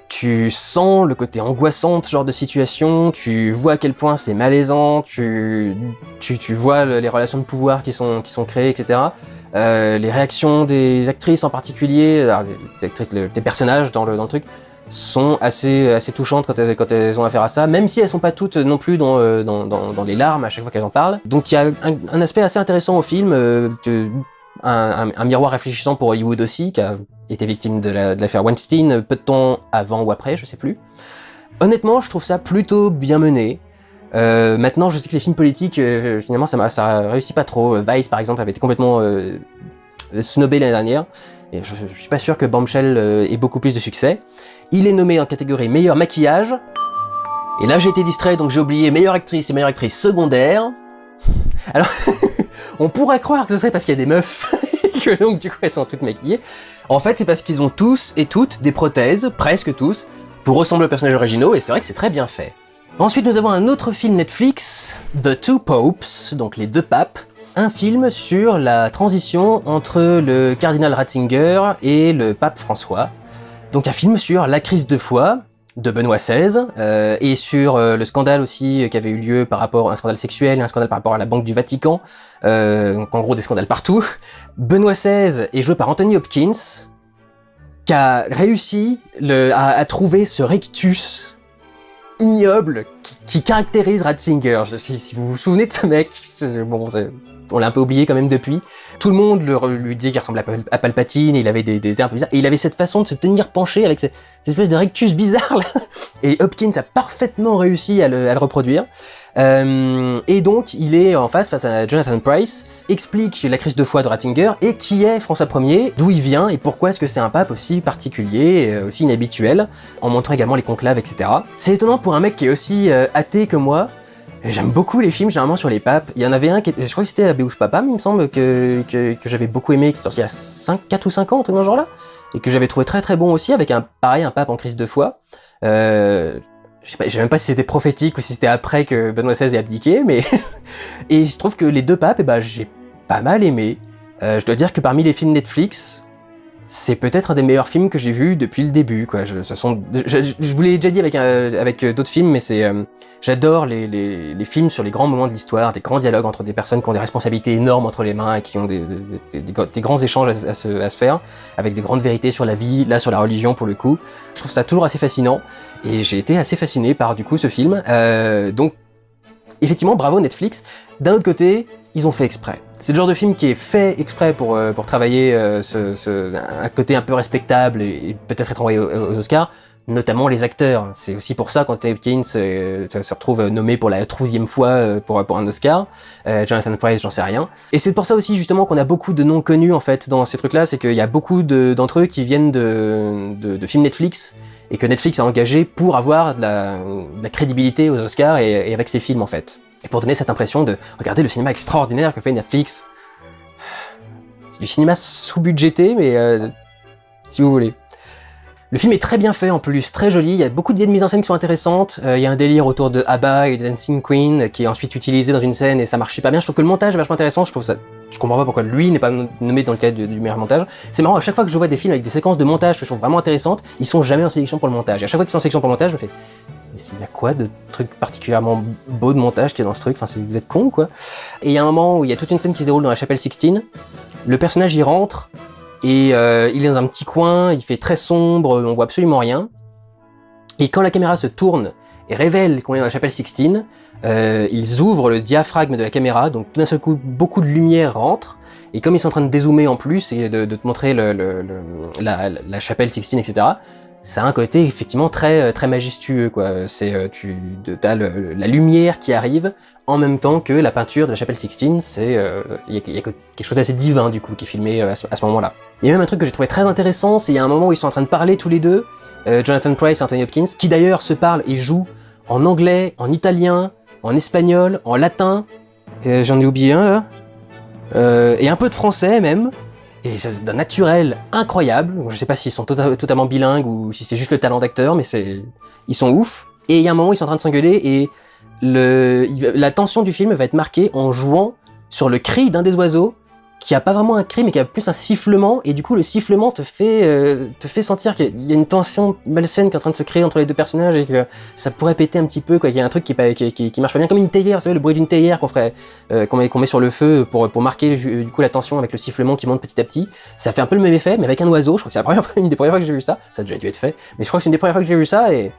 Tu sens le côté angoissant de ce genre de situation, tu vois à quel point c'est malaisant, tu vois les relations de pouvoir qui sont créées, etc. Les réactions des actrices en particulier, alors les actrices, des personnages dans le truc, sont assez touchantes quand elles ont affaire à ça, même si elles sont pas toutes non plus dans les larmes à chaque fois qu'elles en parlent. Donc il y a un aspect assez intéressant au film, un miroir réfléchissant pour Hollywood aussi, qui a été victime de l'affaire Weinstein peu de temps avant ou après, je sais plus. Honnêtement, je trouve ça plutôt bien mené. Maintenant, je sais que les films politiques, finalement, ça réussit pas trop. Vice, par exemple, avait été complètement snobé l'année dernière, et je suis pas sûr que Bombshell ait beaucoup plus de succès. il est nommé en catégorie meilleur maquillage. Et là j'ai été distrait, donc j'ai oublié meilleure actrice et meilleure actrice secondaire. Alors, on pourrait croire que ce serait parce qu'il y a des meufs, que donc du coup elles sont toutes maquillées. En fait, c'est parce qu'ils ont tous et toutes des prothèses, presque tous, pour ressembler aux personnages originaux, et c'est vrai que c'est très bien fait. Ensuite, nous avons un autre film Netflix, The Two Popes, donc les deux papes, un film sur la transition entre le cardinal Ratzinger et le pape François. Donc un film sur la crise de foi de Benoît XVI, et sur le scandale aussi qui avait eu lieu par rapport à un scandale sexuel et un scandale par rapport à la Banque du Vatican, donc en gros des scandales partout. Benoît XVI est joué par Anthony Hopkins, qui a réussi à trouver ce rictus ignoble qui caractérise Ratzinger. Si vous vous souvenez de ce mec, on l'a un peu oublié quand même depuis. Tout le monde lui disait qu'il ressemblait à Palpatine, et il avait des airs un peu bizarres, et il avait cette façon de se tenir penché avec cette espèce de rictus bizarre là. Et Hopkins a parfaitement réussi à le reproduire. Et donc il est en face à Jonathan Pryce, explique la crise de foi de Ratzinger et qui est François Ier, d'où il vient et pourquoi est-ce que c'est un pape aussi particulier, aussi inhabituel, en montrant également les conclaves, etc. C'est étonnant pour un mec qui est aussi athée que moi. J'aime beaucoup les films généralement sur les papes. Il y en avait un, je crois que c'était Abeus Papam, il me semble, que j'avais beaucoup aimé, qui est sorti il y a 4 ou 5 ans, tout dans ce genre-là, et que j'avais trouvé très très bon aussi, avec un pape en crise de foi. Je sais même pas si c'était prophétique ou si c'était après que Benoît XVI ait abdiqué, mais... Et il se trouve que les deux papes, j'ai pas mal aimé. Je dois dire que parmi les films Netflix, c'est peut-être un des meilleurs films que j'ai vu depuis le début, quoi. Je vous l'ai déjà dit avec d'autres films, mais j'adore les films sur les grands moments de l'histoire, des grands dialogues entre des personnes qui ont des responsabilités énormes entre les mains et qui ont des grands échanges à se faire, avec des grandes vérités sur la vie, là sur la religion pour le coup. Je trouve ça toujours assez fascinant, et j'ai été assez fasciné par du coup ce film. Donc effectivement, bravo Netflix. D'un autre côté, ils ont fait exprès. C'est le genre de film qui est fait exprès pour travailler un côté un peu respectable et peut-être être envoyé aux Oscars, notamment les acteurs. C'est aussi pour ça qu'Anthony Hopkins se retrouve nommé pour la 12e fois pour un Oscar. Jonathan Pryce, j'en sais rien. Et c'est pour ça aussi justement qu'on a beaucoup de noms connus en fait dans ces trucs-là, c'est qu'il y a beaucoup d'entre eux qui viennent de films Netflix, et que Netflix a engagé pour avoir de la crédibilité aux Oscars et avec ses films en fait. Et pour donner cette impression de regarder le cinéma extraordinaire que fait Netflix. C'est du cinéma sous-budgété, mais si vous voulez. Le film est très bien fait en plus, très joli, il y a beaucoup d'idées de mise en scène qui sont intéressantes, il y a un délire autour de ABBA et de Dancing Queen qui est ensuite utilisé dans une scène et ça marche super bien. Je trouve que le montage est vachement intéressant, je comprends pas pourquoi lui n'est pas nommé dans le cadre du meilleur montage. C'est marrant, à chaque fois que je vois des films avec des séquences de montage que je trouve vraiment intéressantes, ils sont jamais en sélection pour le montage. Et à chaque fois qu'ils sont en sélection pour le montage, je me fais... Mais il y a quoi de trucs particulièrement beaux de montage qui est dans ce truc, enfin vous êtes cons quoi. Et il y a un moment où il y a toute une scène qui se déroule dans la chapelle Sixtine, le personnage y rentre, et il est dans un petit coin, il fait très sombre, on voit absolument rien. Et quand la caméra se tourne et révèle qu'on est dans la chapelle Sixtine, ils ouvrent le diaphragme de la caméra, donc tout d'un seul coup beaucoup de lumière rentre, et comme ils sont en train de dézoomer en plus et de te montrer la chapelle Sixtine, etc., ça a un côté effectivement très majestueux, quoi. T'as la lumière qui arrive en même temps que la peinture de la chapelle Sixtine. Il y a quelque chose d'assez divin du coup qui est filmé à ce moment-là. Il y a même un truc que j'ai trouvé très intéressant, c'est il y a un moment où ils sont en train de parler tous les deux, Jonathan Pryce et Anthony Hopkins, qui d'ailleurs se parlent et jouent en anglais, en italien, en espagnol, en latin. J'en ai oublié un là. Et un peu de français même. Et d'un naturel incroyable. Je sais pas s'ils sont totalement bilingues ou si c'est juste le talent d'acteur, mais ils sont ouf. Et il y a un moment où ils sont en train de s'engueuler et la tension du film va être marquée en jouant sur le cri d'un des oiseaux, qui a pas vraiment un cri mais qui a plus un sifflement, et du coup le sifflement te fait sentir qu'il y a une tension malsaine qui est en train de se créer entre les deux personnages et que ça pourrait péter un petit peu, quoi. Il y a un truc qui marche pas bien, comme une théière, vous savez, le bruit d'une théière qu'on met sur le feu pour marquer du coup la tension avec le sifflement qui monte petit à petit. Ça fait un peu le même effet mais avec un oiseau. Je crois que c'est une des premières fois que j'ai vu ça. Ça a déjà dû être fait, mais je crois que c'est une des premières fois que j'ai vu ça et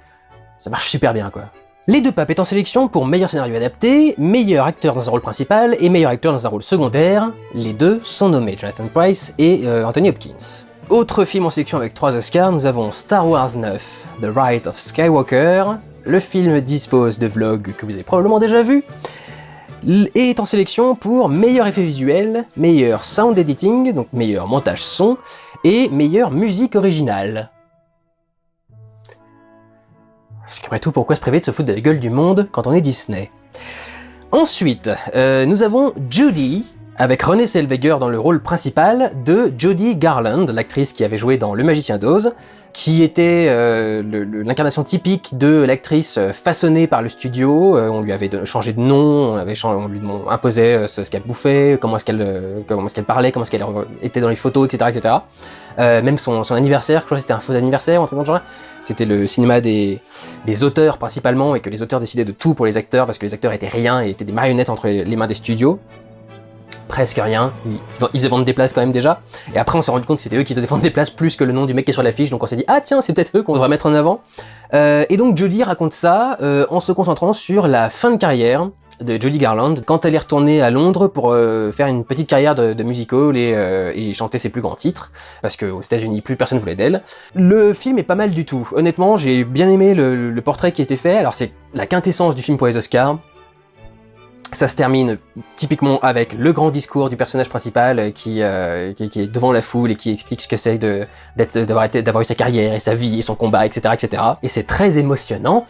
ça marche super bien, quoi. Les deux papes est en sélection pour meilleur scénario adapté, meilleur acteur dans un rôle principal et meilleur acteur dans un rôle secondaire. Les deux sont nommés Jonathan Pryce et Anthony Hopkins. Autre film en sélection avec 3 Oscars, nous avons Star Wars 9, The Rise of Skywalker. Le film dispose de vlogs que vous avez probablement déjà vus, et est en sélection pour meilleur effet visuel, meilleur sound editing, donc meilleur montage son, et meilleure musique originale. Parce qu'après tout, pourquoi se priver de se foutre de la gueule du monde quand on est Disney? Ensuite, nous avons Judy, avec Renée Zellweger dans le rôle principal de Judy Garland, l'actrice qui avait joué dans Le Magicien d'Oz, qui était l'incarnation typique de l'actrice façonnée par le studio. On lui avait changé de nom, on lui imposait ce qu'elle bouffait, comment est-ce qu'elle parlait, comment est-ce qu'elle était dans les photos, etc. etc. Même son anniversaire, je crois que c'était un faux anniversaire, un truc dans le genre. C'était le cinéma des auteurs principalement, et que les auteurs décidaient de tout pour les acteurs, parce que les acteurs étaient rien et étaient des marionnettes entre les mains des studios. Presque rien, ils faisaient vendre des places quand même déjà, et après on s'est rendu compte que c'était eux qui devaient vendre des places plus que le nom du mec qui est sur l'affiche, donc on s'est dit ah tiens c'est peut-être eux qu'on devrait mettre en avant. Et donc Judy raconte ça en se concentrant sur la fin de carrière de Judy Garland, quand elle est retournée à Londres pour faire une petite carrière de musical et chanter ses plus grands titres, parce qu'aux États-Unis plus personne voulait d'elle. Le film est pas mal du tout, honnêtement j'ai bien aimé le portrait qui a été fait, alors c'est la quintessence du film pour les Oscars. Ça se termine typiquement avec le grand discours du personnage principal qui est devant la foule et qui explique ce que c'est d'avoir eu sa carrière et sa vie et son combat, etc. etc. Et c'est très émotionnant.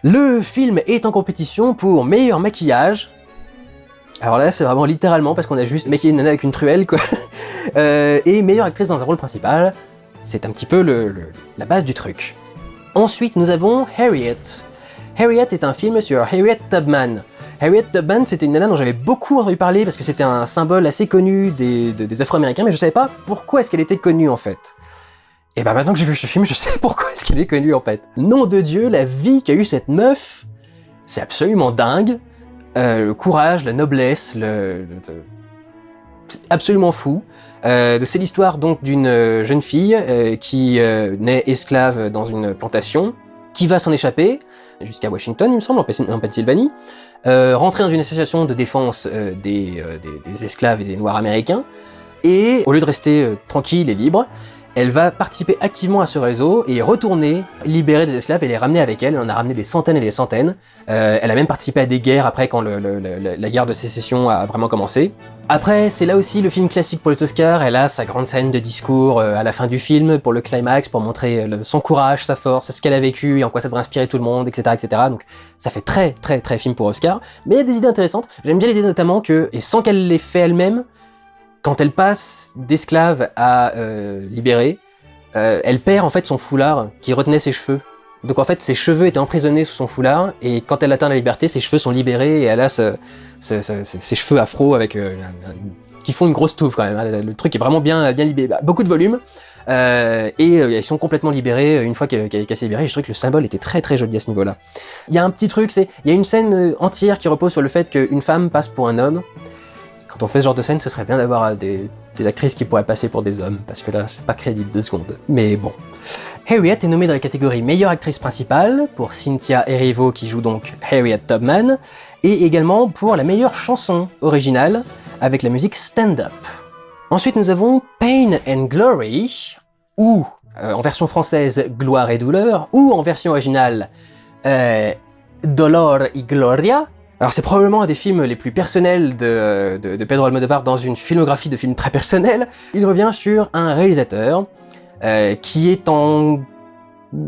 Le film est en compétition pour meilleur maquillage. Alors là, c'est vraiment littéralement parce qu'on a juste maquillé une nana avec une truelle, quoi. Et meilleure actrice dans un rôle principal. C'est un petit peu la base du truc. Ensuite, nous avons Harriet. Harriet est un film sur Harriet Tubman. Harriet Tubman, c'était une nana dont j'avais beaucoup entendu parler parce que c'était un symbole assez connu des Afro-Américains, mais je savais pas pourquoi est-ce qu'elle était connue en fait. Et bah maintenant que j'ai vu ce film, je sais pourquoi est-ce qu'elle est connue en fait. Nom de Dieu, la vie qu'a eu cette meuf, c'est absolument dingue. Le courage, la noblesse, c'est absolument fou. C'est l'histoire donc d'une jeune fille qui naît esclave dans une plantation, qui va s'en échapper jusqu'à Washington, il me semble, en Pennsylvanie, rentrer dans une association de défense des esclaves et des noirs américains, et au lieu de rester tranquille et libre, elle va participer activement à ce réseau et retourner libérer des esclaves et les ramener avec elle. Elle en a ramené des centaines et des centaines. Elle a même participé à des guerres après quand la guerre de sécession a vraiment commencé. Après, c'est là aussi le film classique pour les Oscars. Elle a sa grande scène de discours à la fin du film pour le climax, pour montrer son courage, sa force, ce qu'elle a vécu et en quoi ça devrait inspirer tout le monde, etc., etc. Donc ça fait très très très film pour Oscar. Mais il y a des idées intéressantes. J'aime bien l'idée notamment que, et sans qu'elle les fait elle-même, quand elle passe d'esclave à libérée, elle perd en fait son foulard qui retenait ses cheveux. Donc en fait ses cheveux étaient emprisonnés sous son foulard, et quand elle atteint la liberté, ses cheveux sont libérés et elle a ses cheveux afro avec qui font une grosse touffe quand même. Hein. Le truc est vraiment bien libéré, beaucoup de volume, et ils sont complètement libérés une fois qu'elle s'est libérée. Je trouve que le symbole était très très joli à ce niveau-là. Il y a un petit truc, il y a une scène entière qui repose sur le fait qu'une femme passe pour un homme. Quand on fait ce genre de scène, ce serait bien d'avoir des actrices qui pourraient passer pour des hommes, parce que là, c'est pas crédible 2 secondes. Mais bon. Harriet est nommée dans la catégorie meilleure actrice principale, pour Cynthia Erivo qui joue donc Harriet Tubman, et également pour la meilleure chanson originale, avec la musique Stand Up. Ensuite, nous avons Pain and Glory, ou, en version française, Gloire et Douleur, ou en version originale, Dolor y Gloria. Alors c'est probablement un des films les plus personnels de Pedro Almodóvar dans une filmographie de films très personnels. Il revient sur un réalisateur qui est en,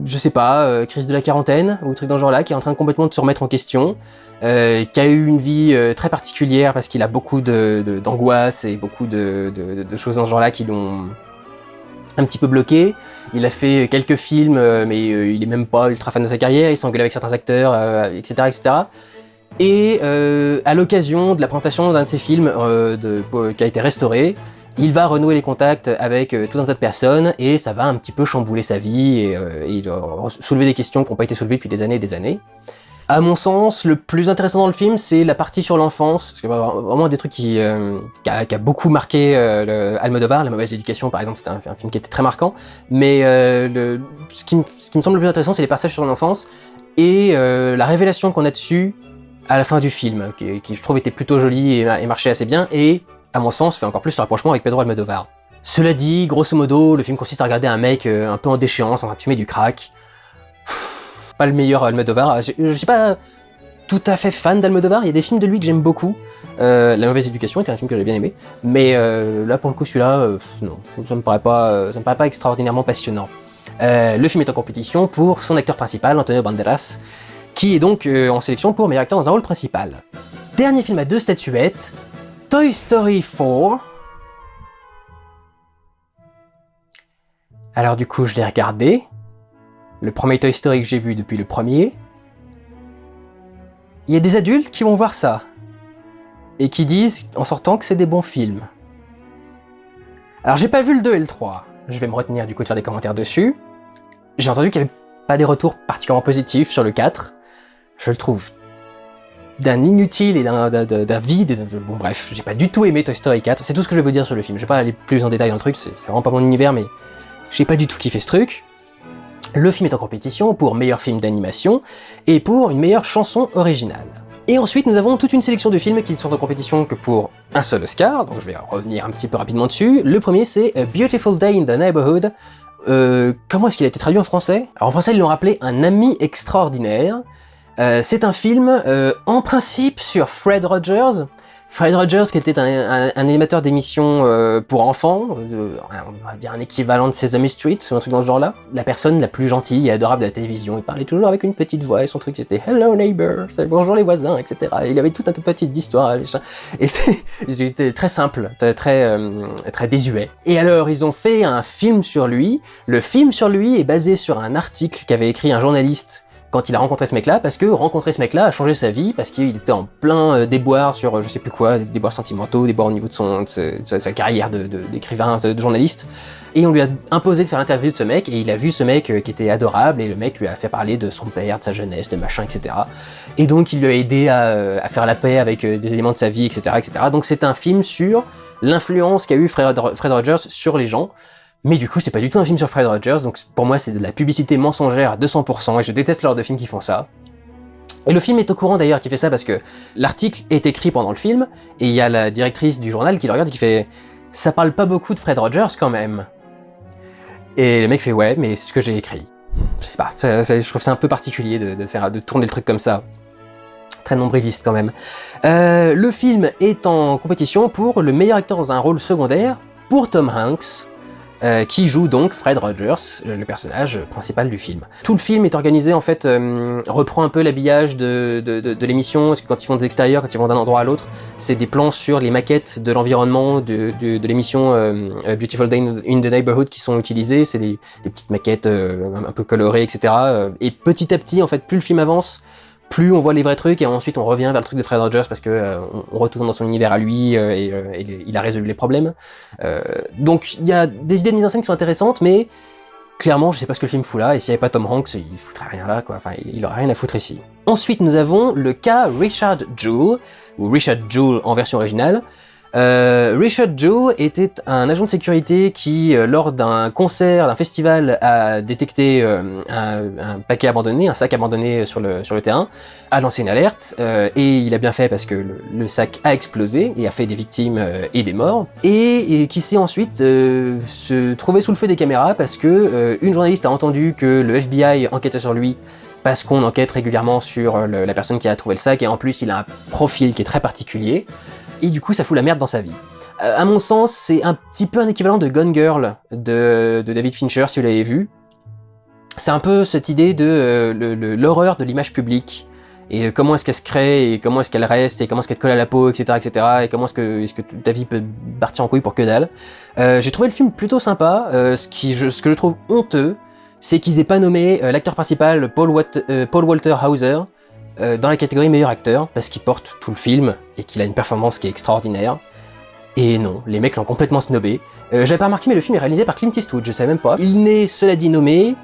je sais pas, crise de la quarantaine ou truc dans ce genre-là, qui est en train complètement de se remettre en question, qui a eu une vie très particulière parce qu'il a beaucoup d'angoisse et beaucoup de choses dans ce genre-là qui l'ont un petit peu bloqué. Il a fait quelques films, mais il est même pas ultra fan de sa carrière, il s'engueule avec certains acteurs, etc., etc. Et à l'occasion de la présentation d'un de ses films qui a été restauré, il va renouer les contacts avec tout un tas de personnes, et ça va un petit peu chambouler sa vie et il va soulever des questions qui n'ont pas été soulevées depuis des années et des années. À mon sens, le plus intéressant dans le film, c'est la partie sur l'enfance, parce que vraiment des trucs qui a beaucoup marqué Almodóvar. La mauvaise éducation, par exemple, c'était un film qui était très marquant, mais ce qui me semble le plus intéressant, c'est les passages sur l'enfance et la révélation qu'on a dessus à la fin du film, qui je trouve était plutôt joli et marchait assez bien, et à mon sens fait encore plus le rapprochement avec Pedro Almodóvar. Cela dit, grosso modo, le film consiste à regarder un mec un peu en déchéance, en train de fumer du crack. Pas le meilleur Almodóvar. Je suis pas tout à fait fan d'Almodóvar, il y a des films de lui que j'aime beaucoup. La mauvaise éducation était un film que j'ai bien aimé, mais là pour le coup celui-là, non, ça me paraît pas extraordinairement passionnant. Le film est en compétition pour son acteur principal, Antonio Banderas, qui est donc en sélection pour meilleur acteur dans un rôle principal. Dernier film à 2 statuettes, Toy Story 4. Alors du coup, je l'ai regardé. Le premier Toy Story que j'ai vu depuis le premier. Il y a des adultes qui vont voir ça. Et qui disent, en sortant, que c'est des bons films. Alors j'ai pas vu le 2 et le 3. Je vais me retenir du coup de faire des commentaires dessus. J'ai entendu qu'il n'y avait pas des retours particulièrement positifs sur le 4. Je le trouve d'un inutile et d'un vide. Bon bref, j'ai pas du tout aimé Toy Story 4. C'est tout ce que je vais vous dire sur le film. Je vais pas aller plus en détail dans le truc, c'est vraiment pas mon univers, mais j'ai pas du tout kiffé ce truc. Le film est en compétition pour meilleur film d'animation et pour une meilleure chanson originale. Et ensuite, nous avons toute une sélection de films qui ne sont en compétition que pour un seul Oscar, donc je vais revenir un petit peu rapidement dessus. Le premier, c'est A Beautiful Day in the Neighborhood. Comment est-ce qu'il a été traduit en français? Alors en français, ils l'ont rappelé Un ami extraordinaire. C'est un film, en principe, sur Fred Rogers. Fred Rogers, qui était un animateur d'émissions pour enfants, on va dire un équivalent de Sesame Street, ou un truc dans ce genre-là. La personne la plus gentille et adorable de la télévision. Il parlait toujours avec une petite voix, et son truc c'était « Hello neighbor »,« Bonjour les voisins », etc. Et il avait tout un petit d'histoire, et c'était très simple, très désuet. Et alors, ils ont fait un film sur lui. Le film sur lui est basé sur un article qu'avait écrit un journaliste quand il a rencontré ce mec-là, parce que rencontrer ce mec-là a changé sa vie, parce qu'il était en plein déboire sur je sais plus quoi, des déboires sentimentaux, déboires au niveau de sa carrière d'écrivain, de journaliste, et on lui a imposé de faire l'interview de ce mec, et il a vu ce mec qui était adorable, et le mec lui a fait parler de son père, de sa jeunesse, de machin, etc. Et donc il lui a aidé à faire la paix avec des éléments de sa vie, etc., etc. Donc c'est un film sur l'influence qu'a eu Fred Rogers sur les gens. Mais du coup, c'est pas du tout un film sur Fred Rogers, donc pour moi, c'est de la publicité mensongère à 200%, et je déteste le genre de films qui font ça. Et le film est au courant d'ailleurs qu'il fait ça parce que l'article est écrit pendant le film, et il y a la directrice du journal qui le regarde et qui fait « Ça parle pas beaucoup de Fred Rogers quand même ». Et le mec fait « Ouais, mais c'est ce que j'ai écrit ». Je sais pas, je trouve ça un peu particulier de tourner le truc comme ça. Très nombriliste quand même. Le film est en compétition pour le meilleur acteur dans un rôle secondaire, pour Tom Hanks, qui joue donc Fred Rogers, le personnage principal du film. Tout le film est organisé, en fait, reprend un peu l'habillage de l'émission, parce que quand ils font des extérieurs, quand ils vont d'un endroit à l'autre, c'est des plans sur les maquettes de l'environnement de l'émission Beautiful Day in the Neighborhood qui sont utilisées, c'est des petites maquettes un peu colorées, etc. Et petit à petit, en fait, plus le film avance, plus on voit les vrais trucs, et ensuite on revient vers le truc de Fred Rogers parce que on retourne dans son univers à lui, et il a résolu les problèmes. Donc il y a des idées de mise en scène qui sont intéressantes, mais clairement je sais pas ce que le film fout là, et s'il n'y avait pas Tom Hanks, il foutrait rien là, quoi. Enfin, il aurait rien à foutre ici. Ensuite nous avons le cas Richard Jewell, ou Richard Jewell en version originale. Richard Jewell était un agent de sécurité qui, lors d'un concert, d'un festival, a détecté un paquet abandonné, un sac abandonné sur le terrain, a lancé une alerte, et il a bien fait parce que le sac a explosé et a fait des victimes et des morts, et qui s'est ensuite se trouvé sous le feu des caméras parce que une journaliste a entendu que le FBI enquêtait sur lui, parce qu'on enquête régulièrement sur la personne qui a trouvé le sac, et en plus il a un profil qui est très particulier. Et du coup, ça fout la merde dans sa vie. À mon sens, c'est un petit peu un équivalent de Gone Girl de David Fincher, si vous l'avez vu. C'est un peu cette idée de l'horreur de l'image publique, et comment est-ce qu'elle se crée, et comment est-ce qu'elle reste, et comment est-ce qu'elle te colle à la peau, etc., etc., et comment est-ce que ta vie peut partir en couille pour que dalle. J'ai trouvé le film plutôt sympa. Ce que je trouve honteux, c'est qu'ils aient pas nommé l'acteur principal, Paul Walter Hauser, dans la catégorie meilleur acteur, parce qu'il porte tout le film et qu'il a une performance qui est extraordinaire. Et non, les mecs l'ont complètement snobé. J'avais pas remarqué, mais le film est réalisé par Clint Eastwood, je savais même pas. Il n'est, cela dit, nommé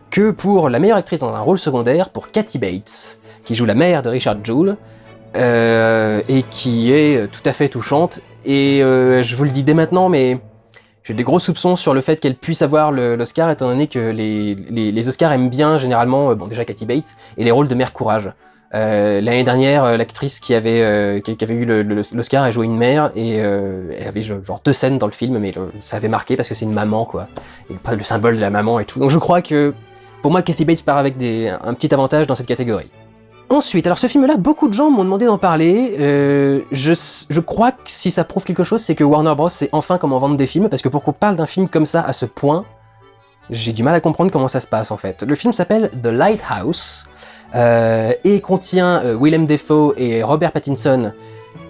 que pour la meilleure actrice dans un rôle secondaire pour Kathy Bates, qui joue la mère de Richard Jewell, et qui est tout à fait touchante. Et je vous le dis dès maintenant, mais j'ai des gros soupçons sur le fait qu'elle puisse avoir l'Oscar, étant donné que les Oscars aiment bien généralement, bon déjà Kathy Bates, et les rôles de mère courage. L'année dernière, l'actrice qui avait eu l'Oscar, elle jouait une mère, et elle avait genre 2 scènes dans le film, mais ça avait marqué parce que c'est une maman, quoi. Et le symbole de la maman et tout. Donc je crois que, pour moi, Kathy Bates part avec un petit avantage dans cette catégorie. Ensuite, alors ce film-là, beaucoup de gens m'ont demandé d'en parler. Je crois que si ça prouve quelque chose, c'est que Warner Bros. Sait enfin comment vendre des films, parce que pour qu'on parle d'un film comme ça à ce point, J'ai du mal à comprendre comment ça se passe en fait. Le film s'appelle The Lighthouse et contient Willem Dafoe et Robert Pattinson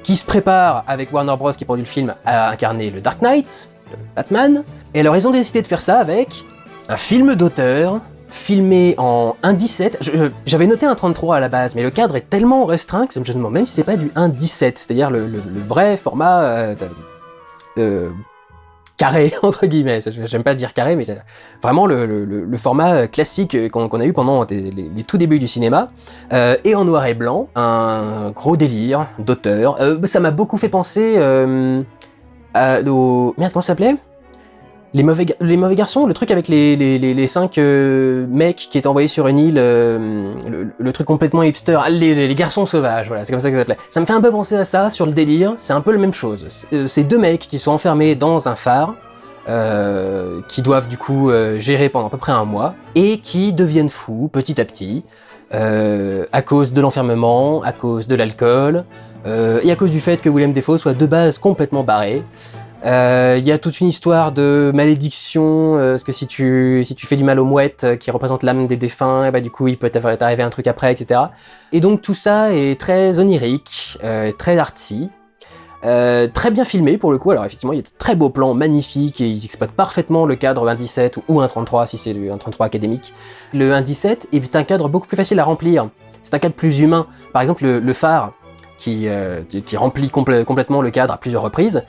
qui se préparent avec Warner Bros qui produit le film à incarner le Dark Knight, le Batman. Et alors ils ont décidé de faire ça avec un film d'auteur filmé en 1.17. J'avais noté un 33 à la base, mais le cadre est tellement restreint que je me demande même si c'est pas du 1.17, c'est-à-dire le vrai format carré, entre guillemets. J'aime pas le dire carré, mais c'est vraiment le format classique qu'on a eu pendant les tout débuts du cinéma, et en noir et blanc, un gros délire d'auteur. Ça m'a beaucoup fait penser Merde, comment ça s'appelait ? Les mauvais garçons, le truc avec les 5 mecs qui étaient envoyés sur une île, le truc complètement hipster, les garçons sauvages, voilà, c'est comme ça que ça s'appelait. Ça me fait un peu penser à ça, sur le délire, c'est un peu la même chose. C'est 2 mecs qui sont enfermés dans un phare, qui doivent du coup gérer pendant à peu près 1 mois, et qui deviennent fous petit à petit, à cause de l'enfermement, à cause de l'alcool, et à cause du fait que Willem Dafoe soit de base complètement barré. Il y a toute une histoire de malédiction, parce que si tu fais du mal aux mouettes qui représentent l'âme des défunts, et bah du coup il peut t'arriver un truc après, etc. Et donc tout ça est très onirique, très artsy, très bien filmé pour le coup. Alors effectivement il y a de très beaux plans magnifiques et ils exploitent parfaitement le cadre 1.17 ou 1.33 si c'est un 33 académique. Le 1.17 est un cadre beaucoup plus facile à remplir, c'est un cadre plus humain. Par exemple le phare qui remplit complètement le cadre à plusieurs reprises,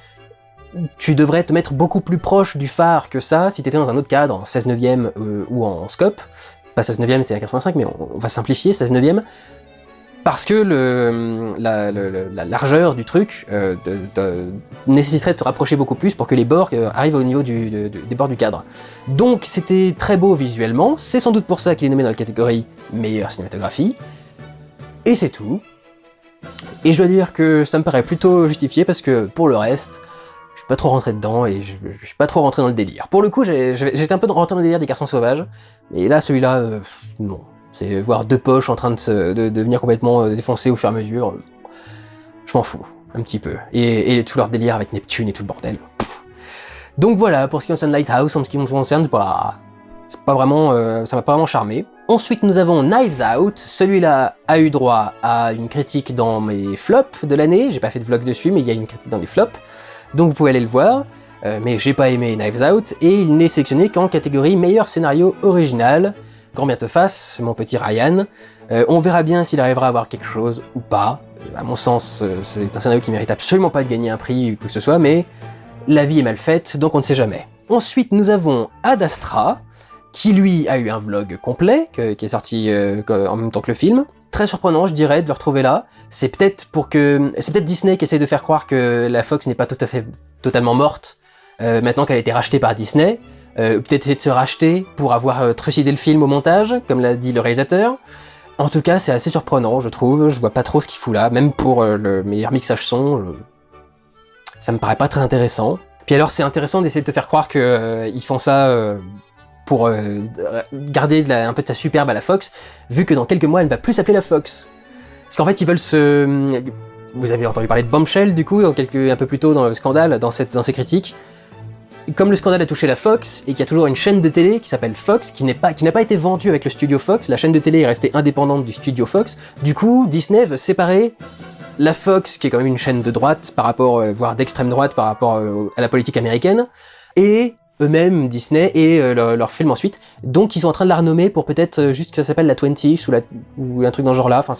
tu devrais te mettre beaucoup plus proche du phare que ça si t'étais dans un autre cadre, en 16 neuvième ou en scope. Pas 16 neuvième, c'est à 85, mais on va simplifier, 16 neuvième. Parce que la largeur du truc nécessiterait de te rapprocher beaucoup plus pour que les bords arrivent au niveau des bords du cadre. Donc c'était très beau visuellement, c'est sans doute pour ça qu'il est nommé dans la catégorie meilleure cinématographie. Et c'est tout. Et je dois dire que ça me paraît plutôt justifié parce que pour le reste, je suis pas trop rentré dedans et je suis pas trop rentré dans le délire. Pour le coup, j'étais un peu rentré dans le délire des garçons sauvages, et là, celui-là, non. C'est voir 2 poches en train de devenir complètement défoncées au fur et à mesure. Je m'en fous, un petit peu. Et tout leur délire avec Neptune et tout le bordel. Donc voilà, pour ce qui concerne Lighthouse, en ce qui me concerne, bah, c'est pas vraiment, ça m'a pas vraiment charmé. Ensuite, nous avons Knives Out. Celui-là a eu droit à une critique dans mes flops de l'année. J'ai pas fait de vlog dessus, mais il y a une critique dans les flops. Donc vous pouvez aller le voir, mais j'ai pas aimé Knives Out, et il n'est sélectionné qu'en catégorie meilleur scénario original. Grand bien te fasse, mon petit Ryan. On verra bien s'il arrivera à avoir quelque chose ou pas. À mon sens, c'est un scénario qui mérite absolument pas de gagner un prix ou quoi que ce soit, mais la vie est mal faite, donc on ne sait jamais. Ensuite, nous avons Ad Astra, qui lui a eu un vlog complet, qui est sorti en même temps que le film. Très surprenant, je dirais, de le retrouver là. C'est peut-être Disney qui essaie de faire croire que la Fox n'est pas totalement morte, maintenant qu'elle a été rachetée par Disney. Peut-être essayer de se racheter pour avoir trucidé le film au montage, comme l'a dit le réalisateur. En tout cas, c'est assez surprenant, je trouve. Je vois pas trop ce qu'il fout là, même pour le meilleur mixage son. Ça me paraît pas très intéressant. Puis alors, c'est intéressant d'essayer de te faire croire qu'ils font ça pour garder un peu de sa superbe à la Fox, vu que dans quelques mois, elle ne va plus s'appeler la Fox. Parce qu'en fait, ils veulent Vous avez entendu parler de Bombshell, du coup, un peu plus tôt dans le scandale, dans ces critiques. Comme le scandale a touché la Fox, et qu'il y a toujours une chaîne de télé qui s'appelle Fox, qui n'a pas été vendue avec le studio Fox, la chaîne de télé est restée indépendante du studio Fox, du coup, Disney veut séparer la Fox, qui est quand même une chaîne de droite, voire d'extrême droite par rapport à la politique américaine, et eux-mêmes, Disney, et leur film ensuite. Donc ils sont en train de la renommer pour peut-être juste que ça s'appelle la 20 ou un truc dans ce genre-là. Enfin,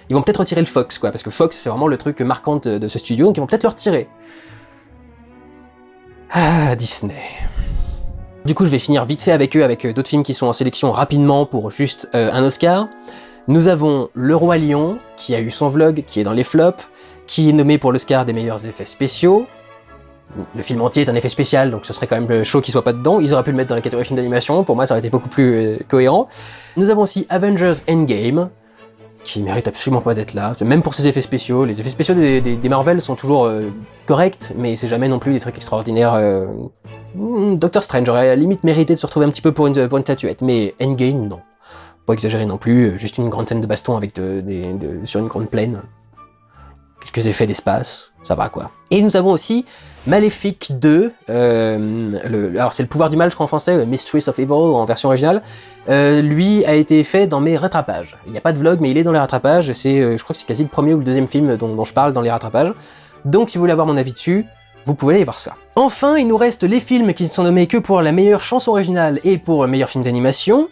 ils vont peut-être retirer le Fox, quoi, parce que Fox, c'est vraiment le truc marquant de ce studio, donc ils vont peut-être le retirer. Ah, Disney. Du coup, je vais finir vite fait avec eux, avec d'autres films qui sont en sélection rapidement pour juste un Oscar. Nous avons Le Roi Lion, qui a eu son vlog, qui est dans les flops, qui est nommé pour l'Oscar des meilleurs effets spéciaux. Le film entier est un effet spécial, donc ce serait quand même chaud qu'il soit pas dedans. Ils auraient pu le mettre dans la catégorie film d'animation, pour moi ça aurait été beaucoup plus cohérent. Nous avons aussi Avengers Endgame, qui mérite absolument pas d'être là, même pour ses effets spéciaux. Les effets spéciaux des Marvel sont toujours corrects, mais c'est jamais non plus des trucs extraordinaires. Doctor Strange aurait à la limite mérité de se retrouver un petit peu pour une statuette, mais Endgame, non. Pas exagéré non plus, juste une grande scène de baston avec sur une grande plaine. quelques effets d'espace, ça va quoi. Et nous avons aussi Maléfique 2, alors c'est le pouvoir du mal je crois en français, Mistress of Evil en version originale, lui a été fait dans mes rattrapages. Il n'y a pas de vlog mais il est dans les rattrapages, je crois que c'est quasi le premier ou le deuxième film dont je parle dans les rattrapages, donc si vous voulez avoir mon avis dessus, vous pouvez aller voir ça. Enfin, il nous reste les films qui ne sont nommés que pour la meilleure chanson originale et pour le meilleur film d'animation.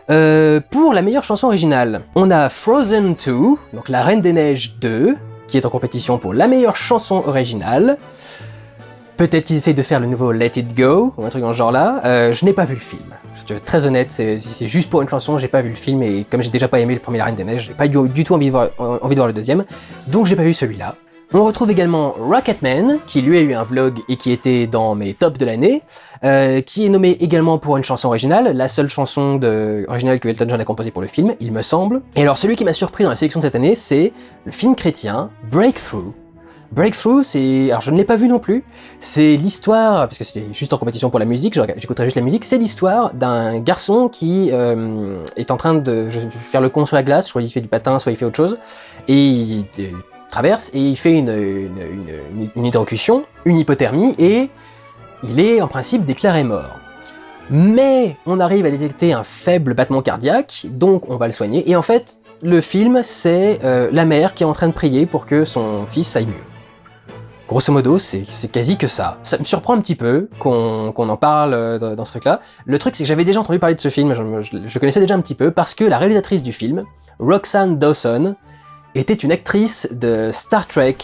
Pour la meilleure chanson originale, on a Frozen 2, donc La Reine des Neiges 2, qui est en compétition pour la meilleure chanson originale. Peut-être qu'ils essayent de faire le nouveau Let It Go, ou un truc dans ce genre-là. Je n'ai pas vu le film. Je suis très honnête, c'est juste pour une chanson, j'ai pas vu le film, et comme j'ai déjà pas aimé le premier La Reine des Neiges, j'ai pas du tout envie de voir le deuxième, donc j'ai pas vu celui-là. On retrouve également Rocketman, qui lui a eu un vlog et qui était dans mes tops de l'année, qui est nommé également pour une chanson originale, la seule chanson originale que Elton John a composée pour le film, il me semble. Et alors celui qui m'a surpris dans la sélection de cette année, c'est le film chrétien Breakthrough. Breakthrough, alors je ne l'ai pas vu non plus, c'est l'histoire, parce que c'était juste en compétition pour la musique, j'écouterai juste la musique, c'est l'histoire d'un garçon qui est en train de faire le con sur la glace, soit il fait du patin, soit il fait autre chose, et il traverse et il fait une hydrocution, une hypothermie, et il est en principe déclaré mort. Mais on arrive à détecter un faible battement cardiaque, donc on va le soigner, et en fait, le film, c'est la mère qui est en train de prier pour que son fils aille mieux. Grosso modo, c'est quasi que ça. Ça me surprend un petit peu qu'on en parle dans ce truc-là. Le truc, c'est que j'avais déjà entendu parler de ce film, je connaissais déjà un petit peu, parce que la réalisatrice du film, Roxanne Dawson, était une actrice de Star Trek,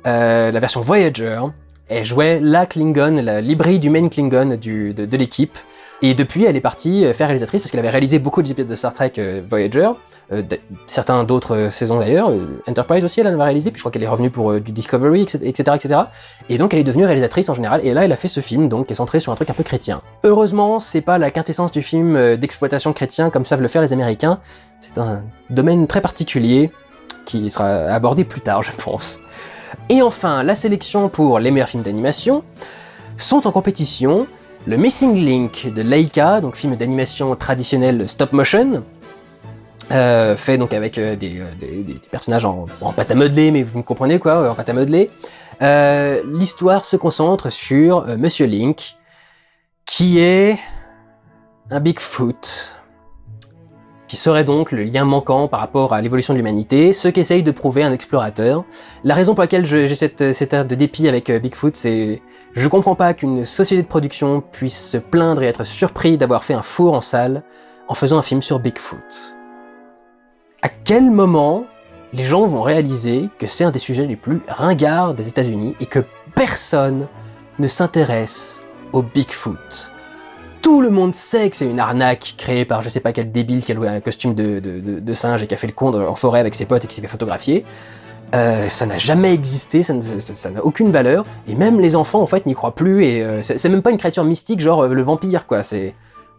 la version Voyager. Elle jouait la Klingon, l'hybride humaine Klingon de l'équipe. Et depuis, elle est partie faire réalisatrice parce qu'elle avait réalisé beaucoup d'épisodes de Star Trek Voyager, certains d'autres saisons d'ailleurs, Enterprise aussi elle en a réalisé, puis je crois qu'elle est revenue pour du Discovery, etc. Et donc elle est devenue réalisatrice en général, et là elle a fait ce film donc qui est centré sur un truc un peu chrétien. Heureusement, c'est pas la quintessence du film d'exploitation chrétien comme savent le faire les Américains, c'est un domaine très particulier qui sera abordé plus tard je pense. Et enfin, la sélection pour les meilleurs films d'animation sont en compétition le Missing Link de Laika, donc film d'animation traditionnel stop motion, fait donc avec des personnages en pâte à modeler, mais vous me comprenez quoi, en pâte à modeler. L'histoire se concentre sur Monsieur Link, qui est un Bigfoot, qui serait donc le lien manquant par rapport à l'évolution de l'humanité, ce qu'essaye de prouver un explorateur. La raison pour laquelle j'ai cette air de dépit avec Bigfoot, c'est je comprends pas qu'une société de production puisse se plaindre et être surpris d'avoir fait un four en salle en faisant un film sur Bigfoot. À quel moment les gens vont réaliser que c'est un des sujets les plus ringards des États-Unis et que personne ne s'intéresse au Bigfoot? Tout le monde sait que c'est une arnaque créée par je sais pas quel débile qui a loué un costume de singe et qui a fait le con en forêt avec ses potes et qui s'est fait photographier. Ça n'a jamais existé, ça n'a aucune valeur, et même les enfants en fait n'y croient plus, et c'est même pas une créature mystique genre le vampire quoi,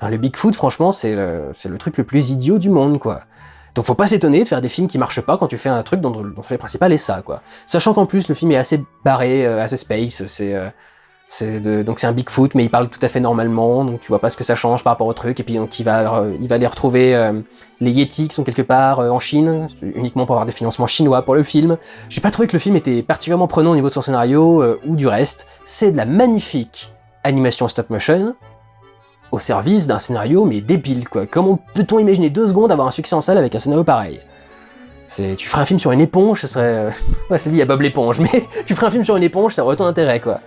le Bigfoot franchement c'est le truc le plus idiot du monde quoi. Donc faut pas s'étonner de faire des films qui marchent pas quand tu fais un truc dont le fait principal est ça quoi. Sachant qu'en plus le film est assez barré, assez space, donc c'est un Bigfoot mais il parle tout à fait normalement, donc tu vois pas ce que ça change par rapport au truc, et puis donc il va aller retrouver les Yétis qui sont quelque part en Chine, uniquement pour avoir des financements chinois pour le film. J'ai pas trouvé que le film était particulièrement prenant au niveau de son scénario ou du reste, c'est de la magnifique animation stop motion au service d'un scénario mais débile quoi. Comment peut-on imaginer 2 secondes avoir un succès en salle avec un scénario pareil? Tu ferais un film sur une éponge, ce serait... ouais c'est dit, il y a Bob l'éponge, mais tu ferais un film sur une éponge, ça aurait autant d'intérêt quoi.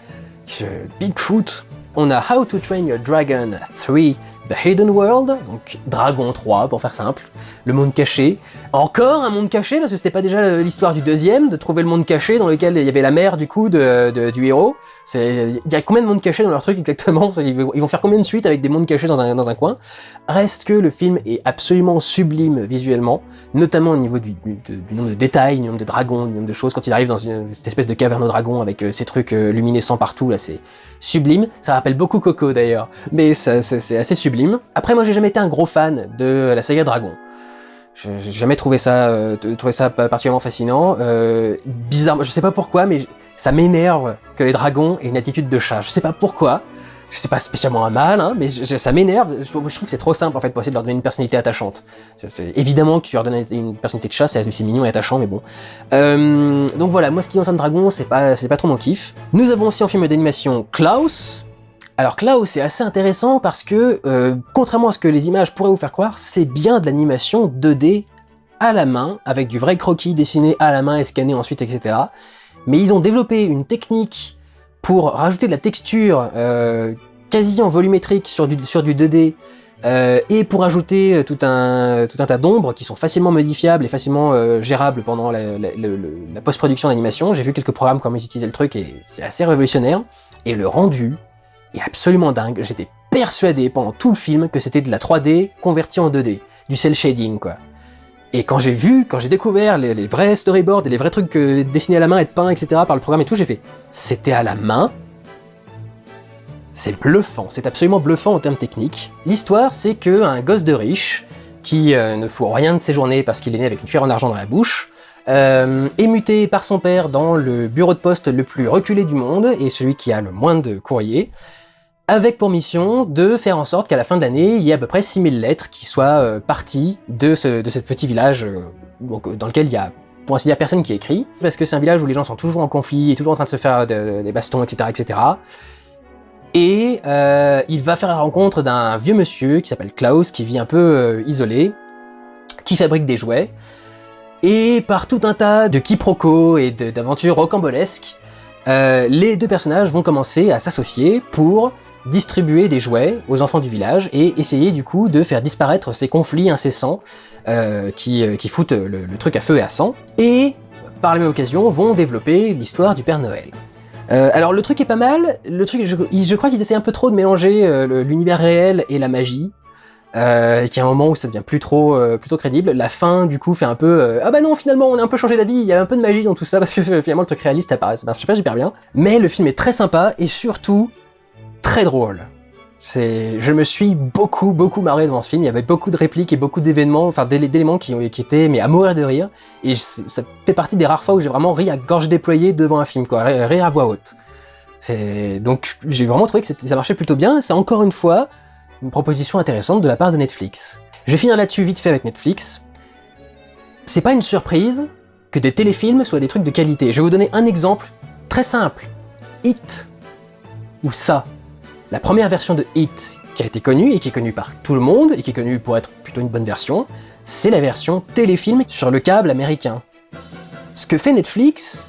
Bigfoot. On a How to Train Your Dragon 3, The Hidden World, donc Dragon 3 pour faire simple, le monde caché. Encore un monde caché, parce que c'était pas déjà l'histoire du deuxième, de trouver le monde caché dans lequel il y avait la mère du coup du héros. Il y a combien de mondes cachés dans leur truc exactement? Ils vont faire combien de suites avec des mondes cachés dans un coin? Reste que le film est absolument sublime visuellement, notamment au niveau du nombre de détails, du nombre de dragons, du nombre de choses. Quand ils arrivent dans cette espèce de caverne aux dragons avec ces trucs luminescents partout, là c'est sublime. Ça rappelle beaucoup Coco d'ailleurs, mais c'est assez sublime. Après moi j'ai jamais été un gros fan de la saga Dragon. J'ai jamais trouvé ça particulièrement fascinant. Bizarrement, je sais pas pourquoi, mais ça m'énerve que les dragons aient une attitude de chat. Je sais pas pourquoi. C'est pas spécialement un mal, hein, mais ça m'énerve. Je trouve que c'est trop simple en fait pour essayer de leur donner une personnalité attachante. Évidemment que tu leur donnes une personnalité de chat, c'est mignon et attachant, mais bon. Donc voilà, moi ce qui concerne Dragon, c'est pas trop mon kiff. Nous avons aussi en film d'animation Klaus. Alors Klaus, c'est assez intéressant parce que, contrairement à ce que les images pourraient vous faire croire, c'est bien de l'animation 2D à la main, avec du vrai croquis dessiné à la main et scanné ensuite, etc. Mais ils ont développé une technique pour rajouter de la texture quasi en volumétrique sur du 2D, et pour ajouter tout un tas d'ombres qui sont facilement modifiables et facilement gérables pendant la post-production d'animation. J'ai vu quelques programmes comment ils utilisaient le truc et c'est assez révolutionnaire. Et le rendu est absolument dingue. J'étais persuadé pendant tout le film que c'était de la 3D convertie en 2D, du cel shading quoi. Et quand j'ai découvert les vrais storyboards et les vrais trucs dessinés à la main et peints, etc. par le programme et tout, j'ai fait « C'était à la main ?» C'est bluffant, c'est absolument bluffant en termes techniques. L'histoire, c'est qu'un gosse de riche, qui ne fout rien de ses journées parce qu'il est né avec une cuillère en argent dans la bouche, est muté par son père dans le bureau de poste le plus reculé du monde, et celui qui a le moins de courriers, avec pour mission de faire en sorte qu'à la fin de l'année, il y ait à peu près 6000 lettres qui soient parties de ce petit village dans lequel il y a, pour ainsi dire, personne qui écrit, parce que c'est un village où les gens sont toujours en conflit et toujours en train de se faire des bastons, etc., etc. Et il va faire la rencontre d'un vieux monsieur qui s'appelle Klaus, qui vit un peu isolé, qui fabrique des jouets, et par tout un tas de quiproquos et d'aventures rocambolesques, les deux personnages vont commencer à s'associer pour distribuer des jouets aux enfants du village et essayer du coup de faire disparaître ces conflits incessants qui foutent le truc à feu et à sang, et par la même occasion vont développer l'histoire du Père Noël. Alors le truc est pas mal, je crois qu'ils essayent un peu trop de mélanger l'univers réel et la magie, qu'il y a un moment où ça devient plutôt crédible. La fin du coup fait un peu ah bah non, finalement on a un peu changé d'avis, il y a un peu de magie dans tout ça parce que finalement le truc réaliste ça marche pas super bien. Mais le film est très sympa et surtout très drôle. Je me suis beaucoup marré devant ce film. Il y avait beaucoup de répliques et beaucoup d'événements, enfin d'éléments qui étaient mais à mourir de rire. Et ça fait partie des rares fois où j'ai vraiment ri à gorge déployée devant un film, quoi, rire à voix haute. Donc j'ai vraiment trouvé que ça marchait plutôt bien. C'est encore une fois une proposition intéressante de la part de Netflix. Je vais finir là-dessus vite fait avec Netflix. C'est pas une surprise que des téléfilms soient des trucs de qualité. Je vais vous donner un exemple très simple. Hit, ou ça. La première version de Hit, qui a été connue, et qui est connue par tout le monde, et qui est connue pour être plutôt une bonne version, c'est la version téléfilm sur le câble américain. Ce que fait Netflix,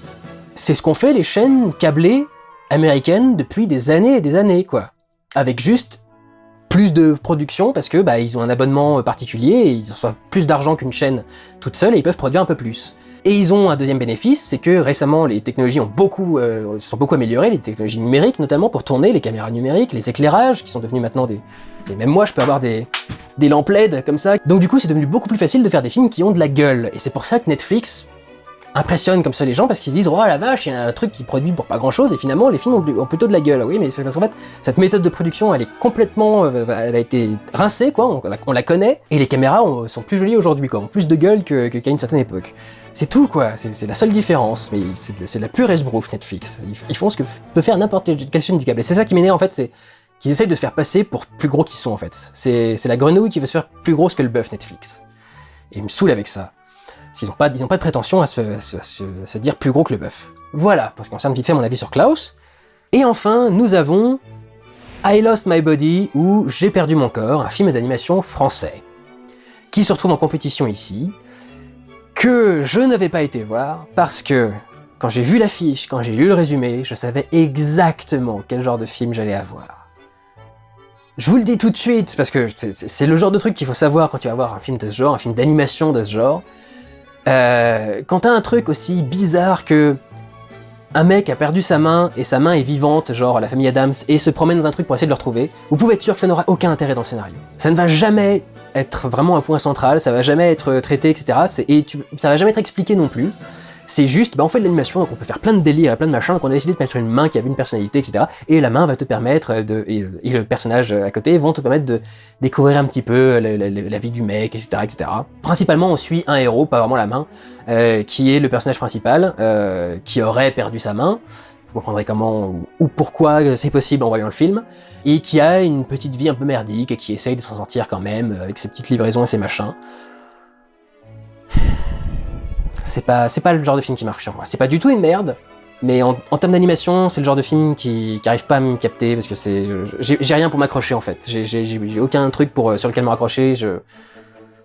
c'est ce qu'ont fait les chaînes câblées américaines depuis des années et des années, quoi. Avec juste plus de production, parce que ils ont un abonnement particulier, et ils reçoivent plus d'argent qu'une chaîne toute seule, et ils peuvent produire un peu plus. Et ils ont un deuxième bénéfice, c'est que récemment les technologies se sont beaucoup améliorées, les technologies numériques notamment pour tourner, les caméras numériques, les éclairages qui sont devenus maintenant même moi je peux avoir des lampes LED comme ça. Donc du coup c'est devenu beaucoup plus facile de faire des films qui ont de la gueule. Et c'est pour ça que Netflix impressionne comme ça les gens, parce qu'ils se disent oh la vache, il y a un truc qui produit pour pas grand chose, et finalement les films ont plutôt de la gueule. Oui, mais c'est parce qu'en fait cette méthode de production elle est complètement, elle a été rincée quoi, on la connaît, et les caméras sont plus jolies aujourd'hui quoi, ont plus de gueule qu'à une certaine époque. C'est tout quoi, c'est la seule différence, mais c'est la pure esbrouffe Netflix. Ils font ce que peut faire n'importe quelle chaîne du câble, et c'est ça qui m'énerve en fait, c'est qu'ils essayent de se faire passer pour plus gros qu'ils sont en fait. C'est la grenouille qui veut se faire plus grosse que le bœuf Netflix. Et ils me saoulent avec ça. Ils n'ont pas de prétention à se dire plus gros que le bœuf. Voilà, pour ce qui concerne vite fait mon avis sur Klaus. Et enfin, nous avons I Lost My Body, ou J'ai perdu mon corps, un film d'animation français, qui se retrouve en compétition ici, que je n'avais pas été voir, parce que quand j'ai vu l'affiche, quand j'ai lu le résumé, je savais exactement quel genre de film j'allais avoir. Je vous le dis tout de suite, parce que c'est le genre de truc qu'il faut savoir quand tu vas voir un film de ce genre, un film d'animation de ce genre. Quand t'as un truc aussi bizarre que un mec a perdu sa main et sa main est vivante, genre la famille Adams, et se promène dans un truc pour essayer de le retrouver, vous pouvez être sûr que ça n'aura aucun intérêt dans le scénario. Ça ne va jamais être vraiment un point central, ça va jamais être traité, etc. Ça va jamais être expliqué non plus. C'est juste, on fait de l'animation, donc on peut faire plein de délires, plein de machins, donc on a décidé de mettre une main qui avait une personnalité, etc. Et la main va te permettre et le personnage à côté vont te permettre de découvrir un petit peu la vie du mec, etc., etc. Principalement, on suit un héros, pas vraiment la main, qui est le personnage principal, qui aurait perdu sa main. vous comprendrez comment ou pourquoi c'est possible en voyant le film, et qui a une petite vie un peu merdique et qui essaye de s'en sortir quand même avec ses petites livraisons et ses machins. C'est pas le genre de film qui marche sur moi. C'est pas du tout une merde, mais en termes d'animation, c'est le genre de film qui arrive pas à me capter parce que j'ai rien pour m'accrocher en fait. J'ai aucun truc sur lequel me raccrocher.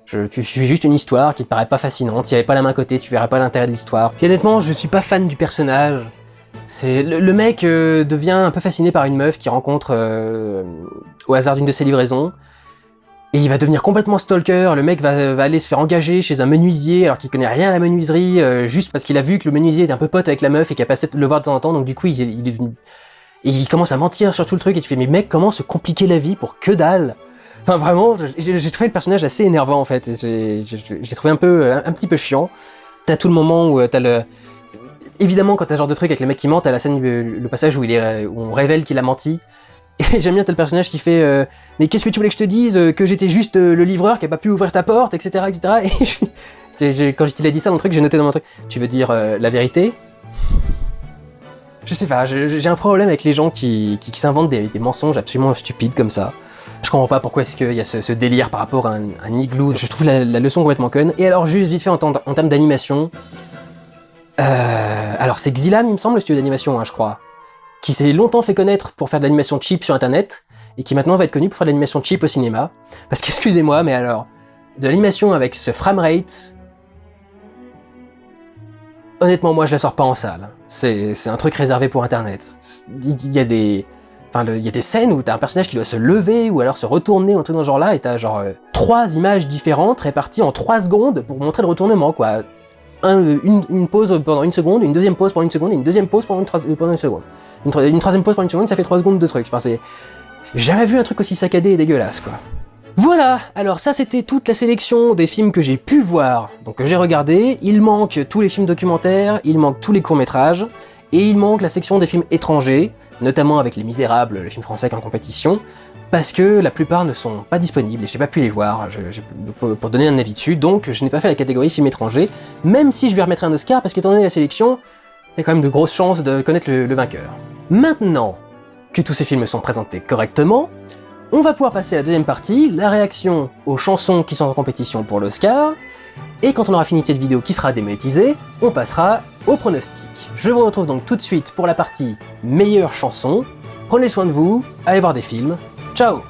Tu suis juste une histoire qui te paraît pas fascinante. S'il y avait pas la main à côté, tu verrais pas l'intérêt de l'histoire. Puis honnêtement, je suis pas fan du personnage. C'est le mec devient un peu fasciné par une meuf qu'il rencontre au hasard d'une de ses livraisons. Et il va devenir complètement stalker, le mec va aller se faire engager chez un menuisier alors qu'il connaît rien à la menuiserie, juste parce qu'il a vu que le menuisier était un peu pote avec la meuf et qu'il a passé le voir de temps en temps, donc du coup il est venu... Et il commence à mentir sur tout le truc et tu fais mais mec, comment se compliquer la vie pour que dalle? Enfin vraiment, j'ai trouvé le personnage assez énervant en fait, je l'ai trouvé un petit peu chiant. T'as tout le moment où t'as le... Évidemment quand t'as ce genre de truc avec les mecs qui mentent, t'as la scène, le passage où on révèle qu'il a menti. Et j'aime bien tel personnage qui fait mais qu'est-ce que tu voulais que je te dise, que j'étais juste le livreur qui a pas pu ouvrir ta porte, etc. Et quand il a dit ça dans le truc, j'ai noté dans mon truc, tu veux dire la vérité? Je sais pas, j'ai un problème avec les gens qui s'inventent des mensonges absolument stupides comme ça. Je comprends pas pourquoi est-ce qu'il y a ce délire par rapport à un igloo, je trouve la leçon complètement conne. Et alors juste vite fait en termes d'animation, alors c'est Xylam il me semble le studio d'animation, hein, je crois, qui s'est longtemps fait connaître pour faire de l'animation cheap sur internet, et qui maintenant va être connu pour faire de l'animation cheap au cinéma. Parce qu'excusez-moi, mais alors, de l'animation avec ce framerate, honnêtement moi je la sors pas en salle. C'est un truc réservé pour internet. Il y a des scènes où t'as un personnage qui doit se lever, ou alors se retourner, un truc dans ce genre là, et t'as genre 3 images différentes réparties en 3 secondes pour montrer le retournement, quoi. Une pause pendant 1 seconde, une deuxième pause pendant 1 seconde, et une deuxième pause pendant 1 seconde. Une troisième pause pendant 1 seconde, ça fait 3 secondes de truc. Enfin, j'ai jamais vu un truc aussi saccadé et dégueulasse, quoi. Voilà, alors ça c'était toute la sélection des films que j'ai pu voir, donc que j'ai regardé. Il manque tous les films documentaires, il manque tous les courts-métrages, et il manque la section des films étrangers, notamment avec Les Misérables, le film français en compétition, parce que la plupart ne sont pas disponibles et j'ai pas pu les voir pour donner un avis dessus, donc je n'ai pas fait la catégorie film étranger, même si je lui remettrai un Oscar, parce qu'étant donné la sélection, il y a quand même de grosses chances de connaître le vainqueur. Maintenant que tous ces films sont présentés correctement, on va pouvoir passer à la deuxième partie, la réaction aux chansons qui sont en compétition pour l'Oscar, et quand on aura fini cette vidéo qui sera démonétisée, on passera au pronostic. Je vous retrouve donc tout de suite pour la partie meilleure chanson. Prenez soin de vous, allez voir des films, ciao!